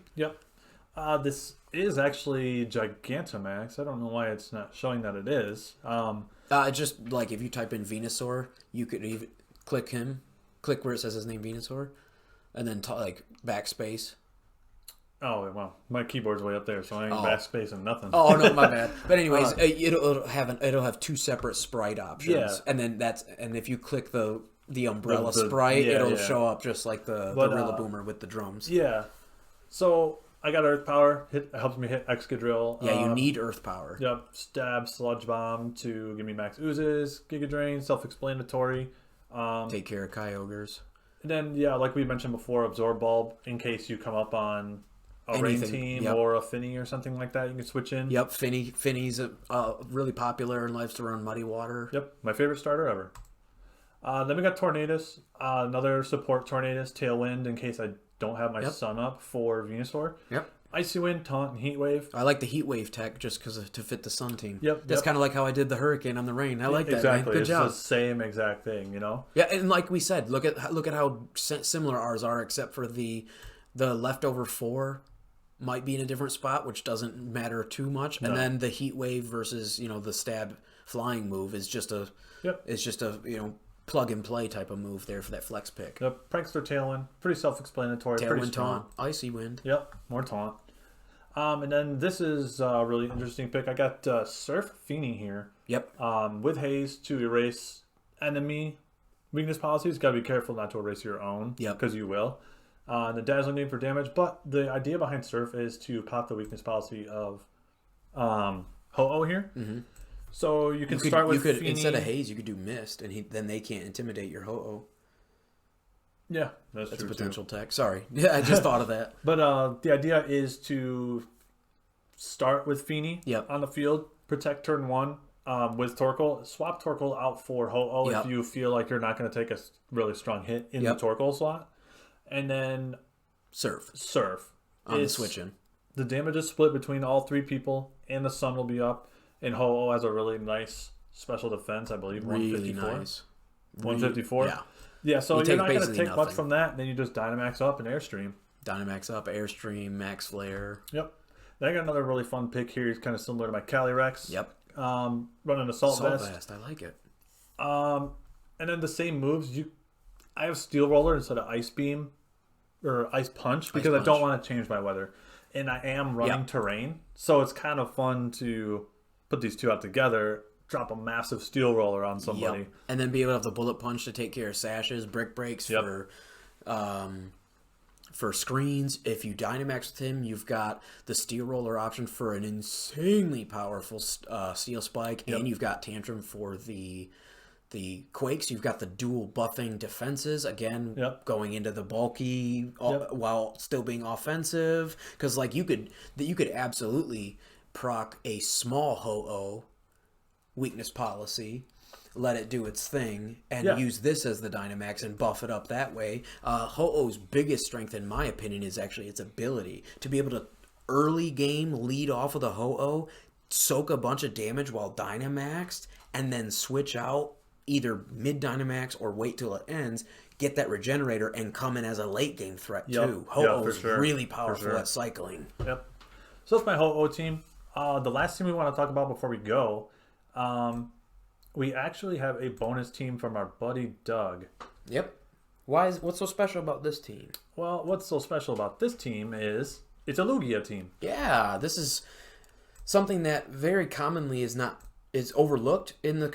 This is actually Gigantamax. I don't know why it's not showing that it is. Just like if you type in Venusaur, you could even click where it says his name, Venusaur, and then like backspace. Oh, well, my keyboard's way up there, so I ain't backspace and nothing. Oh, no, my bad. But anyways, it'll have two separate sprite options. Yeah. And then if you click the umbrella sprite, it'll show up just like the Rillaboom with the drums. Yeah. So I got Earth Power. It helps me hit Excadrill. Yeah, you need Earth Power. Yep. Stab, Sludge Bomb to give me max oozes. Giga Drain, self-explanatory. Take care of Kyogres. And then, yeah, like we mentioned before, Absorb Bulb in case you come up on a Rain team or a Finny or something like that. You can switch in. Yep, Finny's really popular and likes to run Muddy Water. Yep, my favorite starter ever. Then we got Tornadus, another support Tornadus, Tailwind in case I don't have my sun up for Venusaur. Yep. Icy Wind, Taunt, and Heat Wave. I like the Heat Wave tech just because to fit the Sun team. Yep. That's kind of like how I did the Hurricane on the Rain. I like that. Exactly. Man. Good job. It's the same exact thing, you know. Yeah, and like we said, look at how similar ours are, except for the leftover 4 might be in a different spot, which doesn't matter too much. No. And then the Heat Wave versus the Stab Flying move is just a plug and play type of move there for that flex pick. Yep. Prankster Tailwind, pretty self-explanatory. Tailwind, Taunt, Icy Wind. Yep, more Taunt. And then this is a really interesting pick. I got Surf Feeney here. Yep. With Haze to erase enemy weakness policies. Got to be careful not to erase your own. Yep. Because you will. And the Dazzling Gleam for damage. But the idea behind Surf is to pop the weakness policy of Ho-Oh here. Mm-hmm. So you can start with Feeney. Instead of Haze, you could do Mist, and then they can't intimidate your Ho-Oh. Yeah, that's a potential tech. Sorry. Yeah, I just thought of that. But the idea is to start with Feeney on the field, protect turn 1 with Torkoal, swap Torkoal out for Ho-Oh if you feel like you're not going to take a really strong hit in the Torkoal slot. And then Surf. On the switch in. The damage is split between all 3 people, and the sun will be up. And Ho-Oh has a really nice special defense, I believe, really 154. Nice. 154? Yeah. Yeah, so you're not going to take much from that. Then you just Dynamax up and Airstream. Dynamax up, Airstream, Max Flare. Yep. Then I got another really fun pick here. He's kind of similar to my CALYREX. Yep. Running Assault Vest. I like it. And then the same moves. I have Steel Roller instead of Ice Beam or Ice Punch because I don't want to change my weather. And I am running Terrain. So it's kind of fun to put these two out together. Drop a massive Steel Roller on somebody, and then be able to have the Bullet Punch to take care of sashes, Brick Breaks for screens. If you Dynamax with him, you've got the Steel Roller option for an insanely powerful Steel Spike, and you've got Tantrum for the Quakes. You've got the dual buffing defenses again, going into the bulky while still being offensive. Because like you could absolutely proc a small Ho-Oh weakness policy, let it do its thing, and use this as the Dynamax and buff it up that way. Ho-Oh's biggest strength, in my opinion, is actually its ability to be able to early game lead off with a Ho-Oh, soak a bunch of damage while Dynamaxed, and then switch out either mid Dynamax or wait till it ends, get that regenerator, and come in as a late game threat too. Ho-Oh is really powerful at cycling. Yep. So that's my Ho-Oh team. The last team we want to talk about before we go, we actually have a bonus team from our buddy Doug. Yep. What's so special about this team? Well, what's so special about this team is it's a Lugia team. Yeah, this is something that very commonly is overlooked in the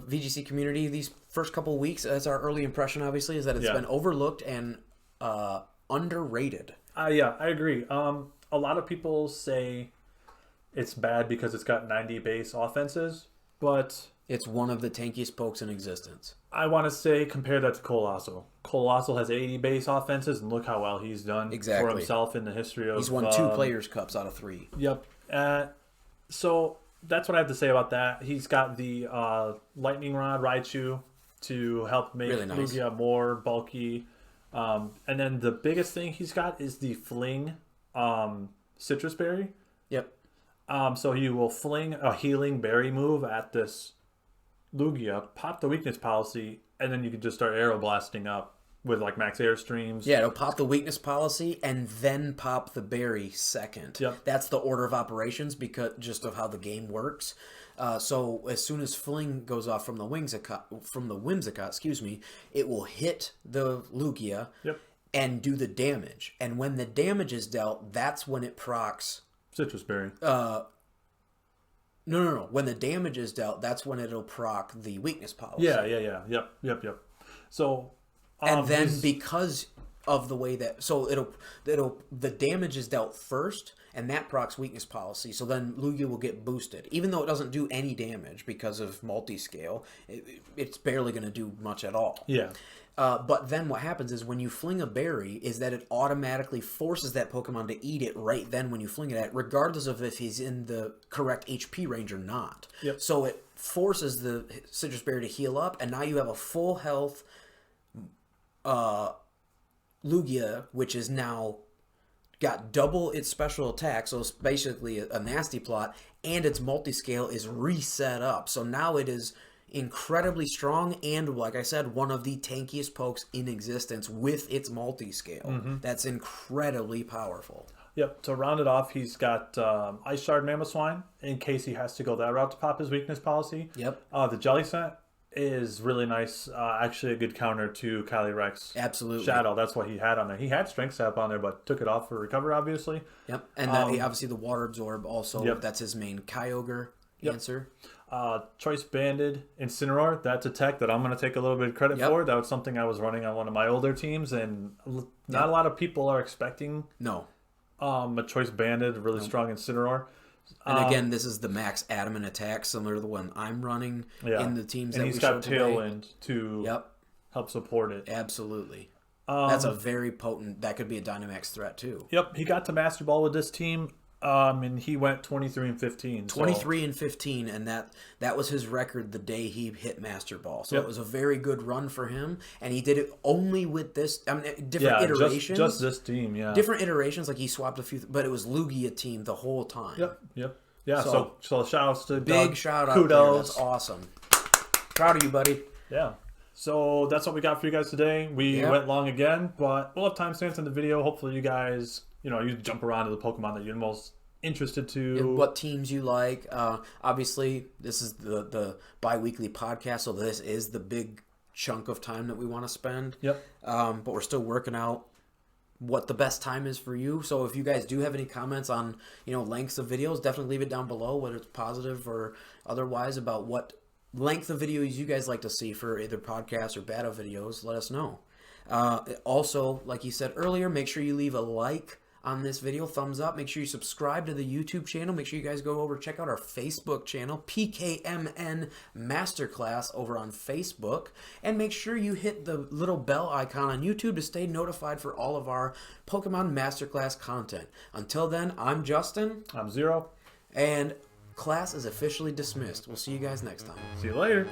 VGC community these first couple of weeks. That's our early impression, obviously, is that it's been overlooked and underrated. Yeah, I agree. A lot of people say it's bad because it's got 90 base offenses, but it's one of the tankiest pokes in existence. I want to say compare that to Colossal. Colossal has 80 base offenses, and look how well he's done for himself in the history of... He's won 2 Players' Cups out of 3. Yep. So that's what I have to say about that. He's got the Lightning Rod Raichu to help make Lugia more bulky. And then the biggest thing he's got is the Fling Citrus Berry. Yep. So you will fling a healing berry move at this Lugia, pop the weakness policy, and then you can just start arrow blasting up with like max airstreams. Yeah, it'll pop the weakness policy and then pop the berry second. Yep. That's the order of operations because just of how the game works. So as soon as Fling goes off from the Whimsicott, it will hit the Lugia. Yep. and do the damage. And when the damage is dealt, that's when it procs... Citrus Berry. No. When the damage is dealt, that's when it'll proc the weakness policy. Yeah. Yep. So... and then because of the way that... So the damage is dealt first, and that procs weakness policy. So then Lugia will get boosted. Even though it doesn't do any damage because of multi-scale, it's barely going to do much at all. Yeah. But then what happens is when you fling a berry is that it automatically forces that Pokemon to eat it right then when you fling it at it, regardless of if he's in the correct HP range or not. Yep. So it forces the Citrus Berry to heal up, and now you have a full health Lugia, which is now got double its special attack, so it's basically a nasty plot, and its multi-scale is reset up. So now it is incredibly strong and, like I said, one of the tankiest pokes in existence with its multi-scale. That's incredibly powerful. Yep. To round it off, he's got Ice Shard Mamoswine in case he has to go that route to pop his weakness policy. Yep. The Jelly Scent is really nice. Actually, a good counter to Calyrex. Absolutely. Shadow. That's what he had on there. He had Strength Sap on there, but took it off for Recover, obviously. Yep. And obviously the Water Absorb also. Yep. That's his main Kyogre answer. Choice Banded Incineroar, that's a tech that I'm going to take a little bit of credit for. That was something I was running on one of my older teams, and not a lot of people are expecting a Choice Banded, really strong Incineroar. And again, this is the max adamant attack, similar to the one I'm running in the teams that we showed today. And he's got Tailwind to help support it. Absolutely. That's a very potent, that could be a Dynamax threat too. Yep, he got to Master Ball with this team. And he went 23 and 15. 23 and 15, and that was his record the day he hit Master Ball. So it was a very good run for him, and he did it only with this. I mean, different iterations. Just this team, different iterations. Like he swapped a few, but it was Lugia team the whole time. Yep. Yeah. So shout outs to big Doug. shout out. Kudos. There. That's awesome. Proud of you, buddy. Yeah. So that's what we got for you guys today. We went long again, but we'll have timestamps in the video. Hopefully, you guys. You jump around to the Pokemon that you're most interested to. What teams you like. Obviously, this is the bi-weekly podcast, so this is the big chunk of time that we want to spend. Yep. But we're still working out what the best time is for you. So if you guys do have any comments on, lengths of videos, definitely leave it down below, whether it's positive or otherwise, about what length of videos you guys like to see for either podcasts or battle videos. Let us know. Also, like you said earlier, make sure you leave a like on this video, thumbs up. Make sure you subscribe to the YouTube channel. Make sure you guys go over check out our Facebook channel, PKMN Masterclass, over on Facebook, and make sure you hit the little bell icon on YouTube to stay notified for all of our Pokemon Masterclass content. Until then, I'm Justin. I'm Zero. And class is officially dismissed. We'll see you guys next time. See you later.